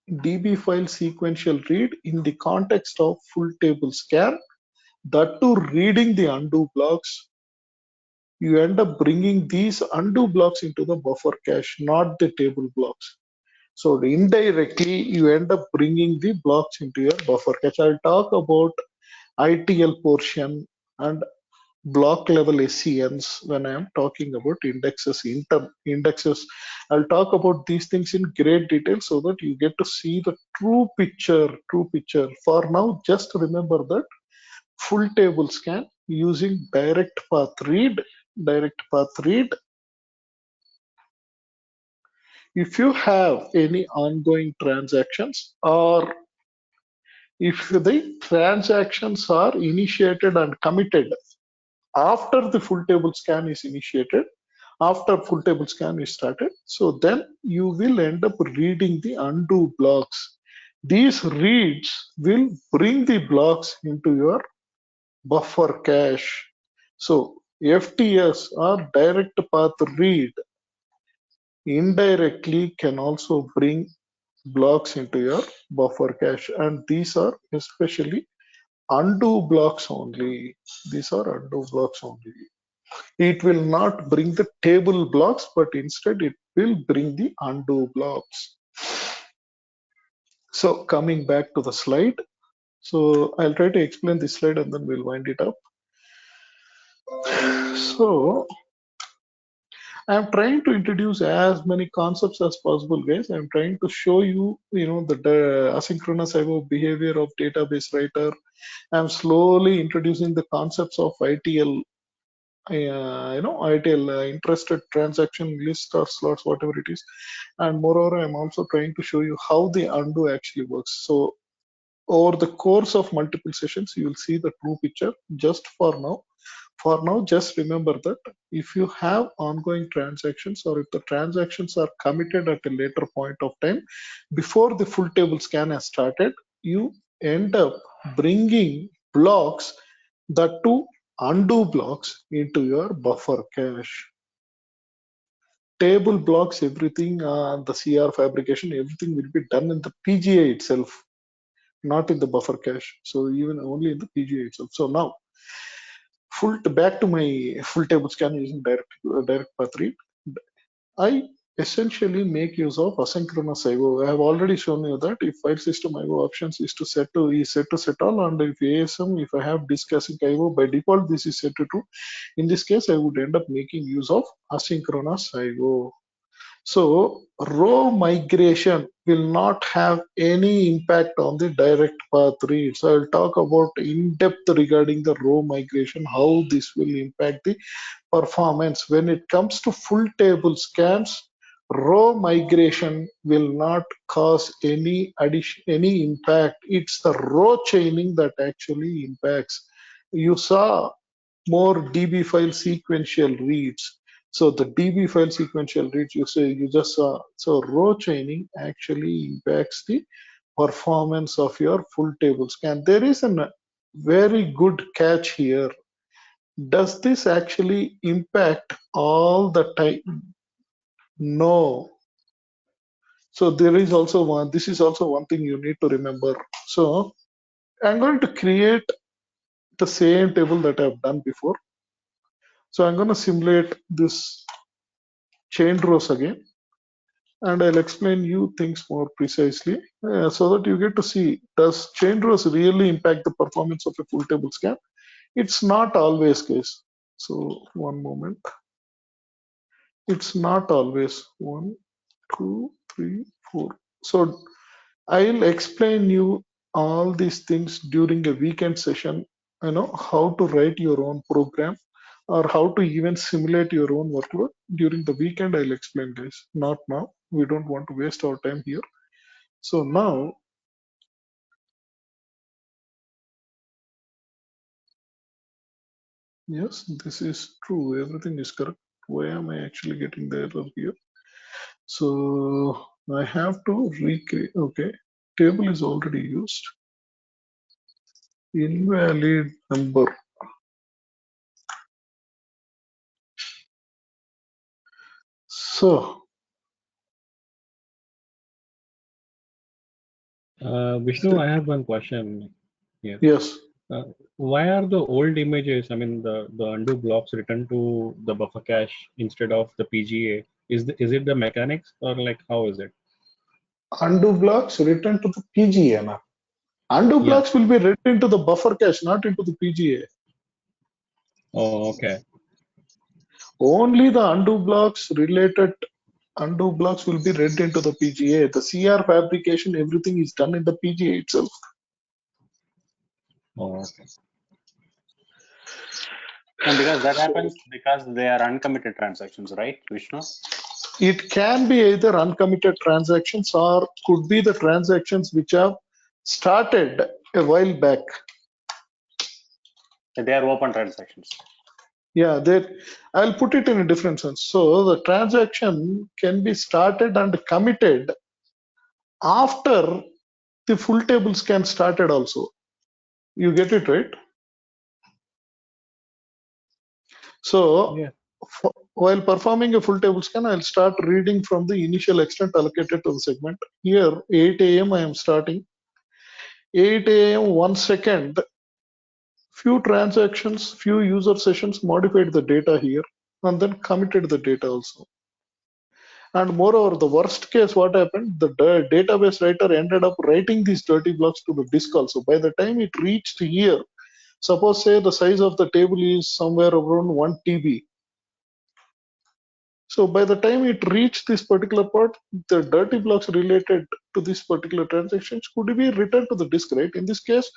DB file sequential read in the context of full table scan, that too reading the undo blocks, you end up bringing these undo blocks into the buffer cache, not the table blocks. So indirectly, you end up bringing the blocks into your buffer cache. I'll talk about ITL portion and block level SCNs when I am talking about indexes, indexes. I'll talk about these things in great detail so that you get to see the true picture, true picture. For now, just remember that full table scan using direct path read, direct path read. If you have any ongoing transactions, or if the transactions are initiated and committed after the full table scan is initiated, after full table scan is started, so then you will end up reading the undo blocks. These reads will bring the blocks into your buffer cache. So FTS or direct path read indirectly can also bring blocks into your buffer cache, and these are especially undo blocks only. These are undo blocks only. It will not bring the table blocks, but instead it will bring the undo blocks. So coming back to the slide. So I'll try to explain this slide and then we'll wind it up. So I'm trying to introduce as many concepts as possible, guys. I'm trying to show you, the asynchronous IO behavior of database writer. I'm slowly introducing the concepts of ITL, ITL, interested transaction list or slots, whatever it is. And moreover, I'm also trying to show you how the undo actually works. So over the course of multiple sessions, you will see the true picture. Just for now, just remember that if you have ongoing transactions, or if the transactions are committed at a later point of time, before the full table scan has started, you end up bringing blocks, that to undo blocks, into your buffer cache. Table blocks, everything, the CR fabrication, everything will be done in the PGA itself, not in the buffer cache. So even only in the PGA itself. So now, back to my full table scan using direct path read. I essentially make use of asynchronous IO. I have already shown you that if file system IO options is set to set all, and if ASM, if I have disk async IO, by default this is set to true. In this case, I would end up making use of asynchronous IO. So row migration will not have any impact on the direct path read. So I'll talk about in depth regarding the row migration, how this will impact the performance. When it comes to full table scans, row migration will not cause any impact. It's the row chaining that actually impacts. You saw more DB file sequential reads. So the DB file sequential reads, you just saw. So row chaining actually impacts the performance of your full table scan. There is a very good catch here. Does this actually impact all the time? No. So there is also one, this is also one thing you need to remember. So I'm going to create the same table that I've done before. So I'm going to simulate this chain rows again, and I'll explain you things more precisely so that you get to see, does chain rows really impact the performance of a full table scan? It's not always case. So one moment. It's not always 1, 2, 3, 4. So I'll explain you all these things during a weekend session, how to write your own program or how to even simulate your own workload. During the weekend, I'll explain this, not now. We don't want to waste our time here. So now, yes, this is true. Everything is correct. Why am I actually getting the error here? So I have to recreate. Okay, table is already used. Invalid number. So Vishnu, I have one question here. Yes. Why are the old images, I mean the undo blocks returned to the buffer cache instead of the PGA? Is it the mechanics or like how is it? Undo blocks return to the PGA. Na. Undo Yeah. blocks will be read into the buffer cache, not into the PGA. Oh, okay. Only the undo blocks will be read into the PGA. The CR fabrication, everything is done in the PGA itself. Oh, okay. And because that So happens because they are uncommitted transactions, right, Vishnu? it can be either uncommitted transactions or could be the transactions which have started a while back. They are open transactions. Yeah, I'll put it in a different sense. So the transaction can be started and committed after the full table scan started also. You get it, right? So Yeah. while performing a full table scan, I'll start reading from the initial extent allocated to the segment. Here, 8 a.m. I am starting. 8 a.m. 1 second, few transactions, few user sessions modified the data here and then committed the data also. And moreover, the worst case, what happened? The database writer ended up writing these dirty blocks to the disk also. By the time it reached here, suppose say the size of the table is somewhere around 1 TB. So by the time it reached this particular part, the dirty blocks related to this particular transactions could be written to the disk, right? In this case,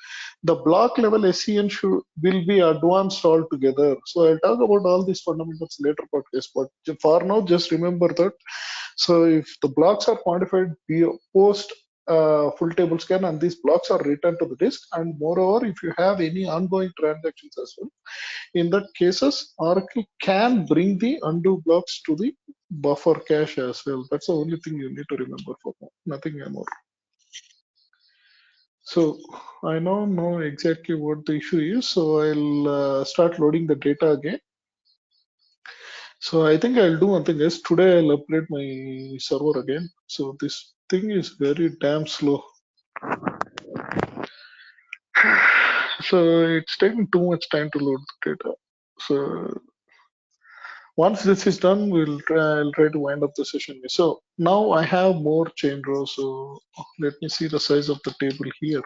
the block level SCN will be advanced altogether. So I'll talk about all these fundamentals later podcast, but for now, just remember that. So if the blocks are modified post full table scan and these blocks are returned to the disk, and moreover, if you have any ongoing transactions as well, in that cases, Oracle can bring the undo blocks to the buffer cache as well. That's the only thing you need to remember for now. Nothing more. So I now know exactly what the issue is. So I'll start loading the data again. So I think I'll do one thing is today I'll upgrade my server again. So this thing is very damn slow. So it's taking too much time to load the data. So once this is done, I'll try to wind up the session. So now I have more chain rows. So let me see the size of the table here.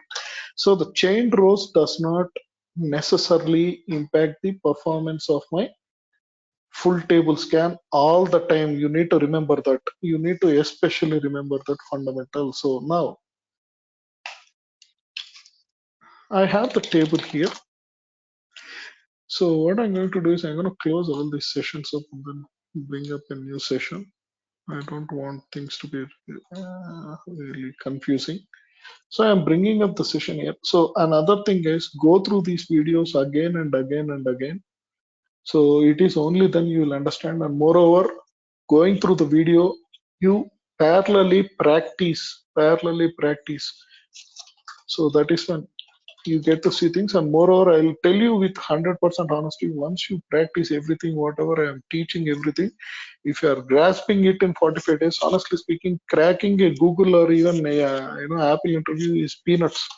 So the chain rows does not necessarily impact the performance of my full table scan all the time. You need to remember that. You need to especially remember that fundamental. So now I have the table here. So what I'm going to do is I'm going to close all these sessions up and then bring up a new session. I don't want things to be really confusing. So I'm bringing up the session here. So another thing is go through these videos again and again and again. So it is only then you will understand. And moreover, going through the video, you parallelly practice. So that is when you get to see things. And moreover, I'll tell you with 100% honesty, once you practice everything, whatever I am teaching, everything, if you are grasping it in 45 days, honestly speaking, cracking a Google or even a Apple interview is peanuts.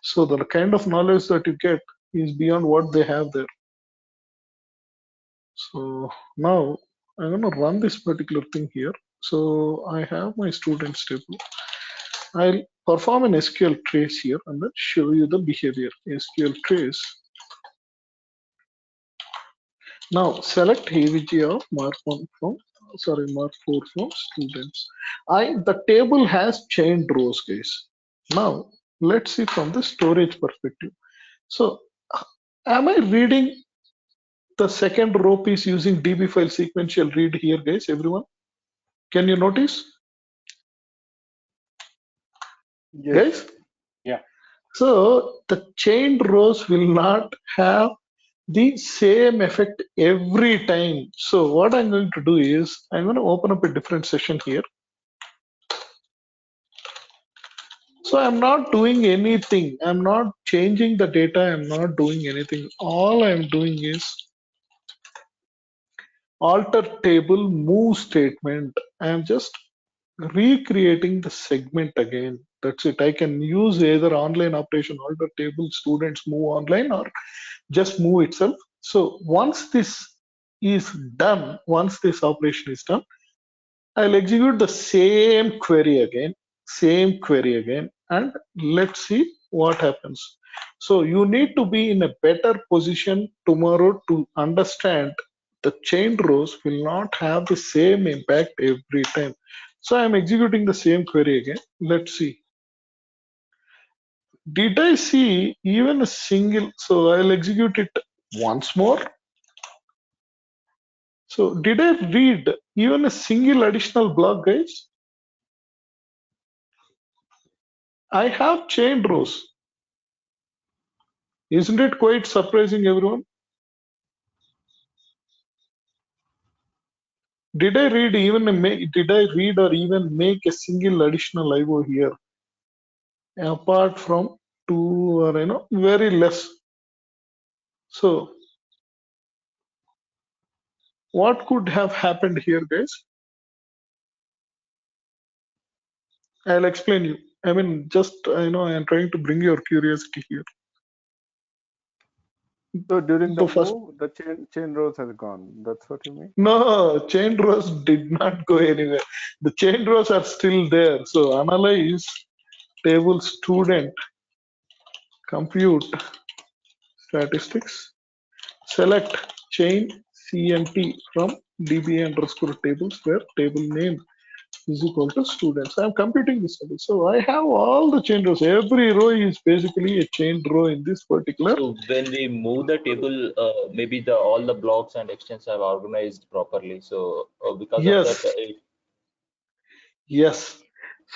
So the kind of knowledge that you get is beyond what they have there. So now I'm going to run this particular thing here. So I have my students table. I'll perform an SQL trace here and then show you the behavior. SQL trace. Now select AVG of Mark 1 from, Mark 4 from students. The table has chained rows, guys. Now let's see from the storage perspective. So am I reading the second row piece using DB file sequential read here, guys? Everyone, can you notice, Yes. guys? Yeah. So the chained rows will not have the same effect every time. So what I'm going to do is I'm going to open up a different session here. So I'm not doing anything. I'm not changing the data. I'm not doing anything. All I'm doing is alter table move statement. I'm just recreating the segment again. That's it. I can use either online operation, alter table, students move online, or just move itself. So once this is done, once this operation is done, I'll execute the same query again, and let's see what happens. So you need to be in a better position tomorrow to understand the chain rows will not have the same impact every time. So I'm executing the same query again. Let's see. Did I see even a single? So I'll execute it once more. So did I read even a single additional block, guys? I have chain rows. Isn't it quite surprising, everyone? Did I read did I read or even make a single additional IO here apart from two or very less? So what could have happened here, guys? I'll explain you. I mean, just I'm trying to bring your curiosity here. So during the The first move, the chain rows has gone. That's what you mean? No, chain rows did not go anywhere. The chain rows are still there. So analyze table student, compute statistics, select chain CNT from DB underscore tables where table name is equal to students. I'm computing this. So I have all the chain rows. Every row is basically a chain row in this particular. So when we move the table, maybe all the blocks and extents are organized properly. So because of that, Yes.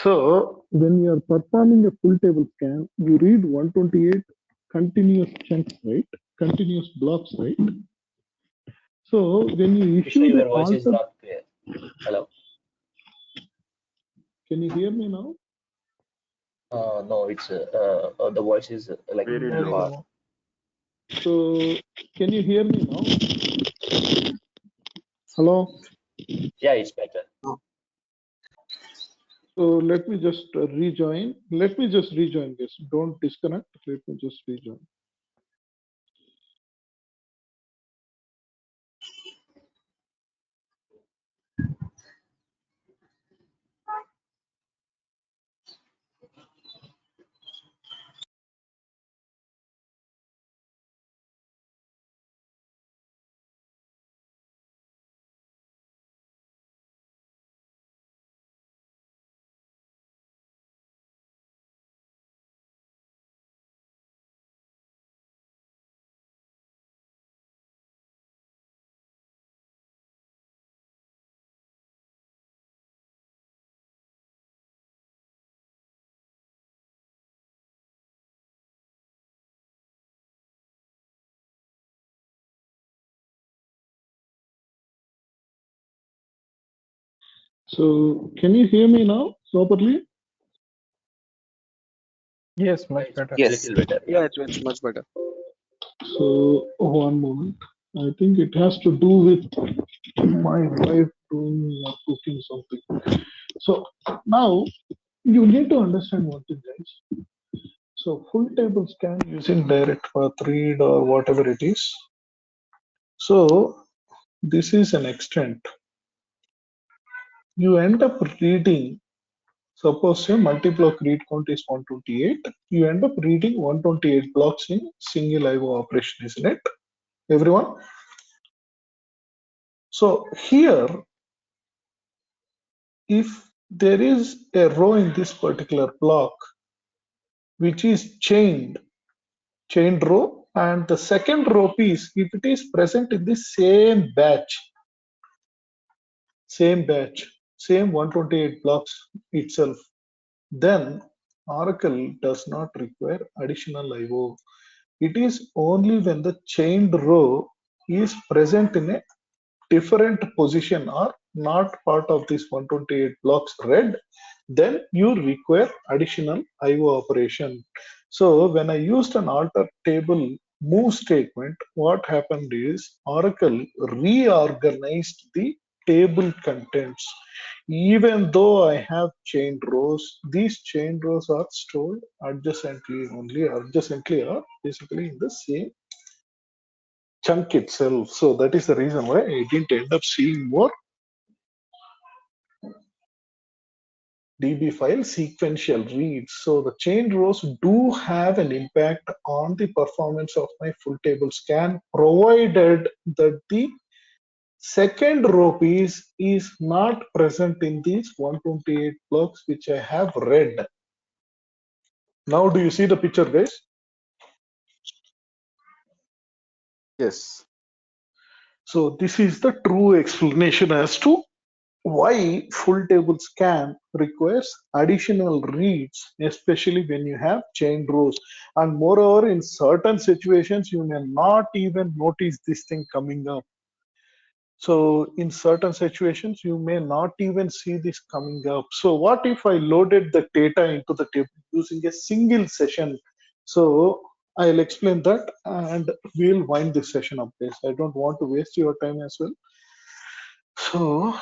So when you are performing a full table scan, you read 128 continuous chunks, right? Continuous blocks, right? So when you Krishna, issue the your voice is alter, not clear. Hello. can you hear me now? No, it's the voice is like Very No, low. no, far. no. So can you hear me now? Hello. Yeah, it's better. So let me just rejoin. Let me just rejoin this. Don't disconnect. Let me just rejoin. So can you hear me now properly? Yes, Yeah, much it's better. a Yes. little better. Yeah. Yeah, it's much better. So one moment. I think it has to do with my wife doing or cooking something. So now you need to understand one thing, guys. So full table scan using direct path read or whatever it is. So this is an extent. You end up reading, suppose your multi-block read count is 128. You end up reading 128 blocks in single IO operation, isn't it? Everyone? So here, if there is a row in this particular block which is chained row, and the second row piece, if it is present in the same batch, same 128 blocks itself, then Oracle does not require additional IO. It is only when the chained row is present in a different position or not part of this 128 blocks read, then you require additional IO operation. So when I used an alter table move statement, what happened is Oracle reorganized the table contents. Even though I have chained rows, these chained rows are stored adjacently only, adjacently or basically in the same chunk itself. So that is the reason why I didn't end up seeing more DB file sequential reads. So the chain rows do have an impact on the performance of my full table scan, provided that the second row piece is not present in these 128 blocks which I have read. Now do you see the picture, guys? Yes. So this is the true explanation as to why full table scan requires additional reads, especially when you have chain rows. And moreover, in certain situations, you may not even notice this thing coming up. So in certain situations, you may not even see this coming up. So what if I loaded the data into the table using a single session? So I'll explain that and we'll wind this session up, guys. I don't want to waste your time as well. So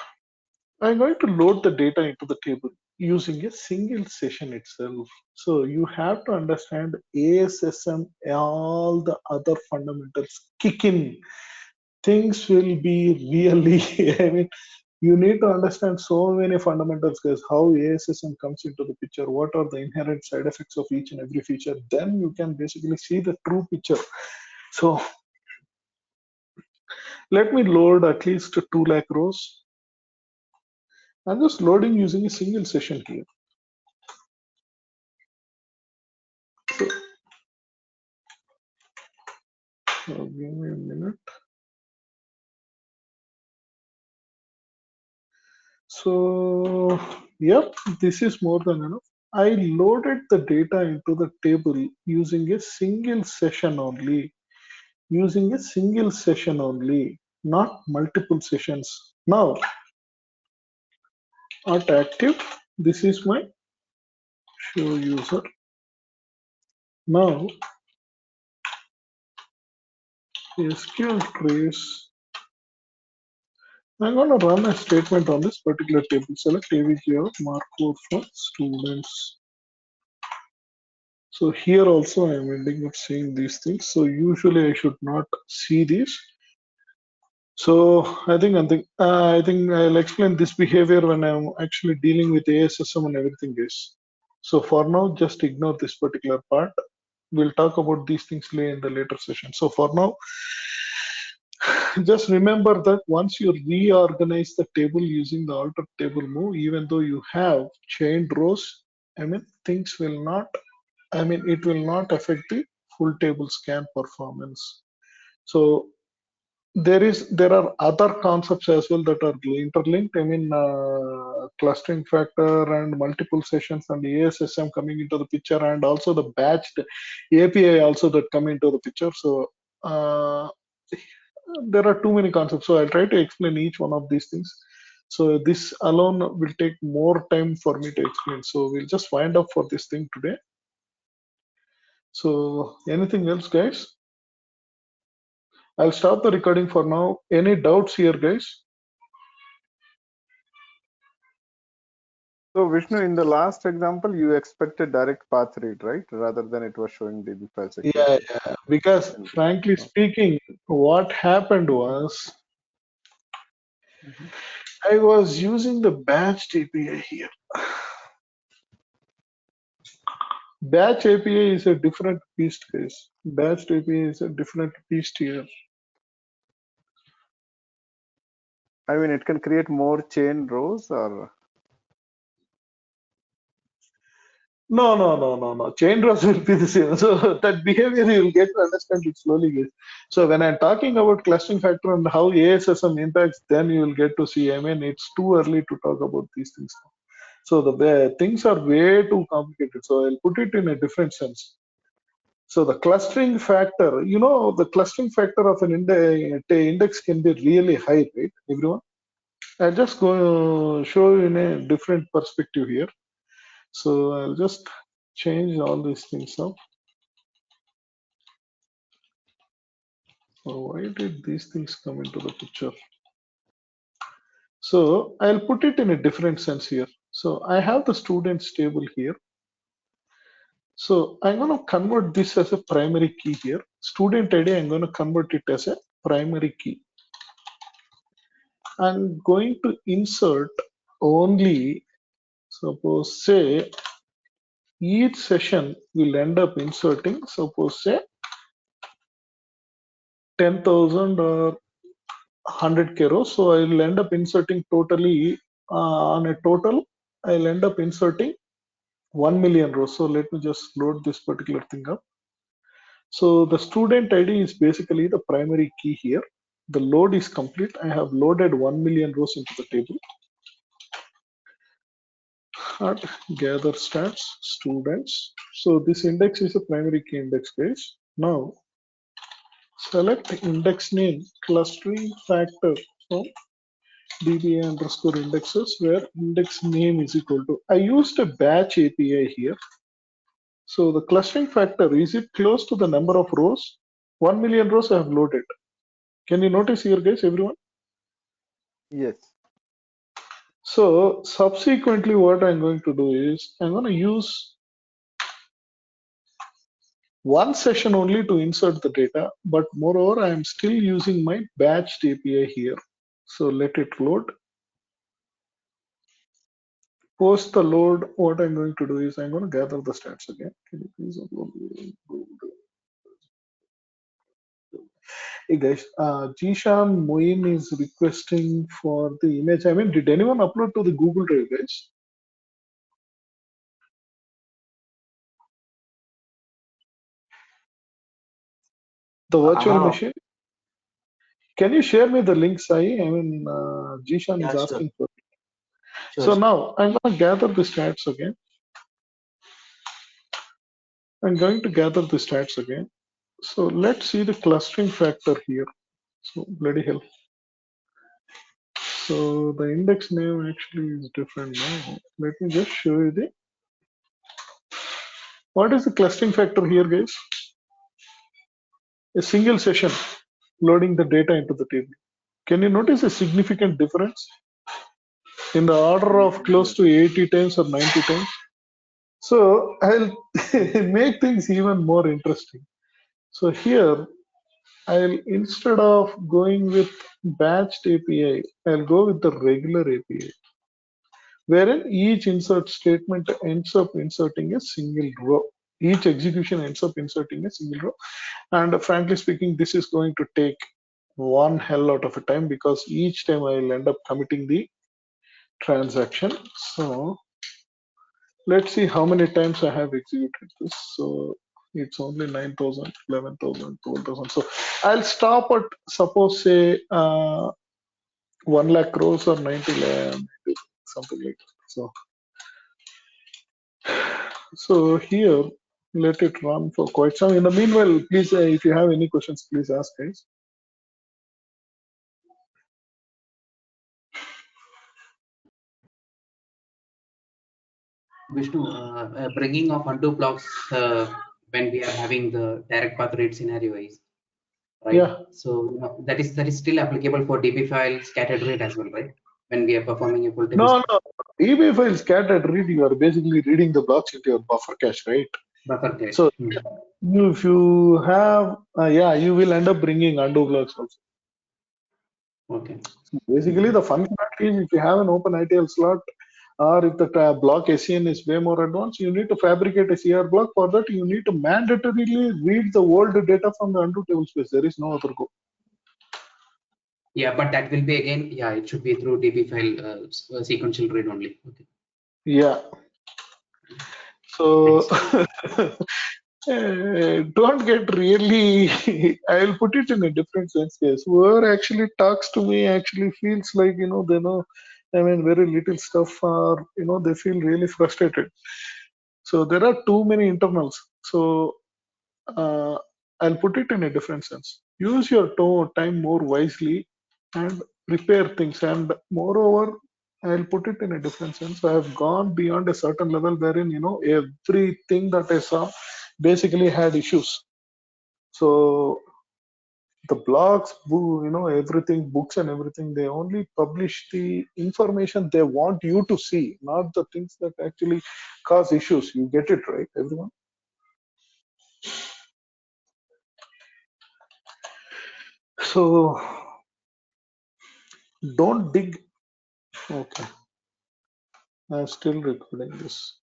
I'm going to load the data into the table using a single session itself. So you have to understand ASSM, all the other fundamentals kick in. Things will be really, I mean, you need to understand so many fundamentals, guys, how ASSM comes into the picture, what are the inherent side effects of each and every feature. Then you can basically see the true picture. So let me load at least 2 lakh rows. I'm just loading using a single session here. So give me a minute. So, yep, this is more than enough. I loaded the data into the table using a single session only, not multiple sessions. Now, at active, this is my show user. Now, SQL trace. I'm going to run a statement on this particular table. Select AVG of Mark4 for students. So here also I am ending up seeing these things. So usually I should not see these. So I think I'll explain this behavior when I'm actually dealing with ASSM and everything is. So for now, just ignore this particular part. We'll talk about these things in the later session. So for now, just remember that once you reorganize the table using the alter table move, even though you have chained rows, things will not, it will not affect the full table scan performance. So there are other concepts as well that are interlinked. Clustering factor and multiple sessions and ASSM coming into the picture, and also the batched API also that come into the picture. So there are too many concepts. So I'll try to explain each one of these things. So this alone will take more time for me to explain. So we'll just wind up for this thing today. So anything else, guys? I'll stop the recording for now. Any doubts here, guys? So Vishnu, in the last example, you expected direct path read, right? Rather than it was showing DB file Yeah, sequentially. yeah. Because frankly speaking, what happened was Mhm. I was using the batch API here. Batch API is a different beast, guys. Batch API is a different beast here. I mean, it can create more chain rows or. No. Chain rows will be the same. So that behavior you will get to understand it slowly, guys. So when I'm talking about clustering factor and how ASSM impacts, then you will get to see. It's too early to talk about these things. So the things are way too complicated. So I'll put it in a different sense. So the clustering factor, the clustering factor of an index can be really high, right, everyone? I'll just go show you in a different perspective here. So I'll just change all these things up. So why did these things come into the picture? So I'll put it in a different sense here. So I have the students table here. So I'm going to convert this as a primary key here. Student ID, I'm going to convert it as a primary key. I'm going to insert only, suppose say, each session will end up inserting, suppose say 10,000 or 100k rows. So I'll end up inserting totally on a total, I'll end up inserting 1 million rows. So let me just load this particular thing up. So the student ID is basically the primary key here. The load is complete. I have loaded 1 million rows into the table. At gather stats students. So this index is a primary key index, guys. Now select index name clustering factor from dba underscore indexes where index name is equal to. I used a batch API here. So the clustering factor, is it close to the number of rows? 1 million rows I have loaded. Can you notice here, guys, everyone? Yes. So subsequently, what I'm going to do is I'm going to use one session only to insert the data, but moreover, I'm still using my batched API here. So let it load. Post the load, what I'm going to do is I'm going to gather the stats again. Can you please upload the Google Drive? Hey guys, Jishan Moin is requesting for the image. I mean, did anyone upload to the Google Drive, guys? The virtual Uh-huh. machine? Can you share me the link, Sai? I mean, Jishan is Yeah, sure. asking for it. Sure, So sure. now I'm going to gather the stats again. I'm going to gather the stats again. So let's see the clustering factor here. So bloody hell. So the index name actually is different now. Let me just show you the, what is the clustering factor here, guys? A single session loading the data into the table. Can you notice a significant difference in the order of close Yes. to 80 times or 90 times? So I'll make things even more interesting. So here I'll, instead of going with batched API, I'll go with the regular API, wherein each insert statement ends up inserting a single row. Each execution ends up inserting a single row. And frankly speaking, this is going to take one hell lot of a time because each time I'll end up committing the transaction. So let's see how many times I have executed this. So it's only 9,000, 11,000, 12,000. So I'll stop at, suppose say 1 lakh crores or 90 lakh, something like that. So here, let it run for quite some. In the meanwhile, please, if you have any questions, please ask, guys. Vishnu, bringing of undo blocks when we are having the direct path read scenario is right. Yeah. So that is still applicable for DB file scattered read as well, right? When we are performing a full table. No. DB file scattered read, you are basically reading the blocks into your buffer cache, right? Buffer cache. So if you have, yeah, you will end up bringing undo blocks also. Okay. So basically, the fun fact is if you have an open ITL slot, or if the block SCN is way more advanced, you need to fabricate a CR block. For that, you need to mandatorily read the old data from the undo table space. There is no other go. Yeah, but that will be again, yeah, it should be through DB file sequential read only. Okay. Yeah. So don't get really, I'll put it in a different sense. Yes, whoever actually talks to me actually feels like, they know, I mean, very little stuff, or, they feel really frustrated. So there are too many internals. So I'll put it in a different sense. Use your time more wisely and prepare things. And moreover, I'll put it in a different sense. I have gone beyond a certain level wherein, everything that I saw basically had issues. So The blogs, everything, books and everything, they only publish the information they want you to see, not the things that actually cause issues. You get it, right, everyone? So don't dig. Okay, I'm still recording this.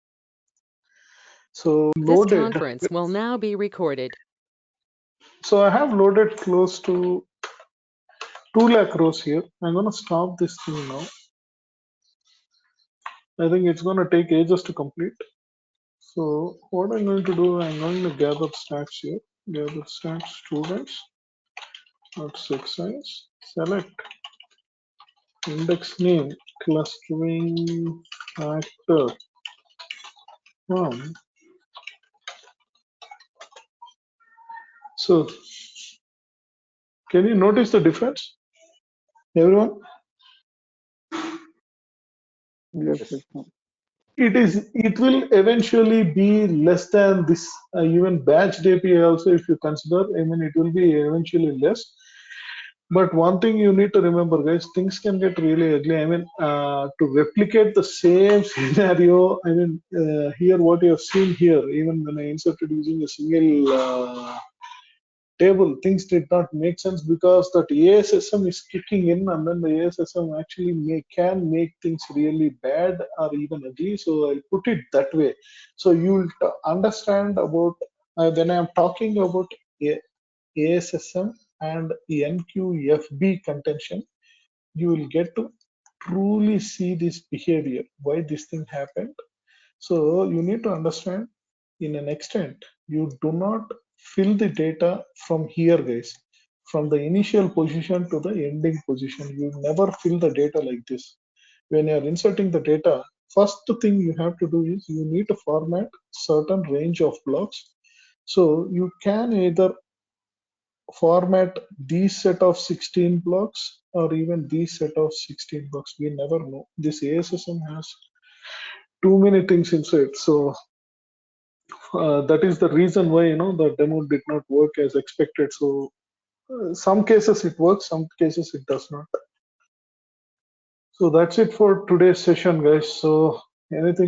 So This loaded. conference will now be recorded. So I have loaded close to 2 lakh rows here. I'm going to stop this thing now. I think it's going to take ages to complete. So what I'm going to do, I'm going to gather stats here. Gather stats students, not six size. Select index name, clustering factor from. So can you notice the difference, everyone? Yes, Vishnu. It will eventually be less than this, even batched API also, if you consider. I mean, it will be eventually less. But one thing you need to remember, guys, things can get really ugly. I mean, to replicate the same scenario, I mean, here what you have seen here, even when I inserted using a single table, things did not make sense because that ASSM is kicking in, and then the ASSM actually can make things really bad or even ugly. So I'll put it that way. So you'll understand about when I'm talking about ASSM and NQFB contention, you will get to truly see this behavior, why this thing happened. So you need to understand in an extent, you do not fill the data from here, guys. From the initial position to the ending position, you never fill the data like this. When you are inserting the data, first thing you have to do is you need to format certain range of blocks. So you can either format these set of 16 blocks or even these set of 16 blocks. We never know. This ASSM has too many things inside. So that is the reason why the demo did not work as expected. So some cases it works, some cases it does not. So that's it for today's session, guys. So anything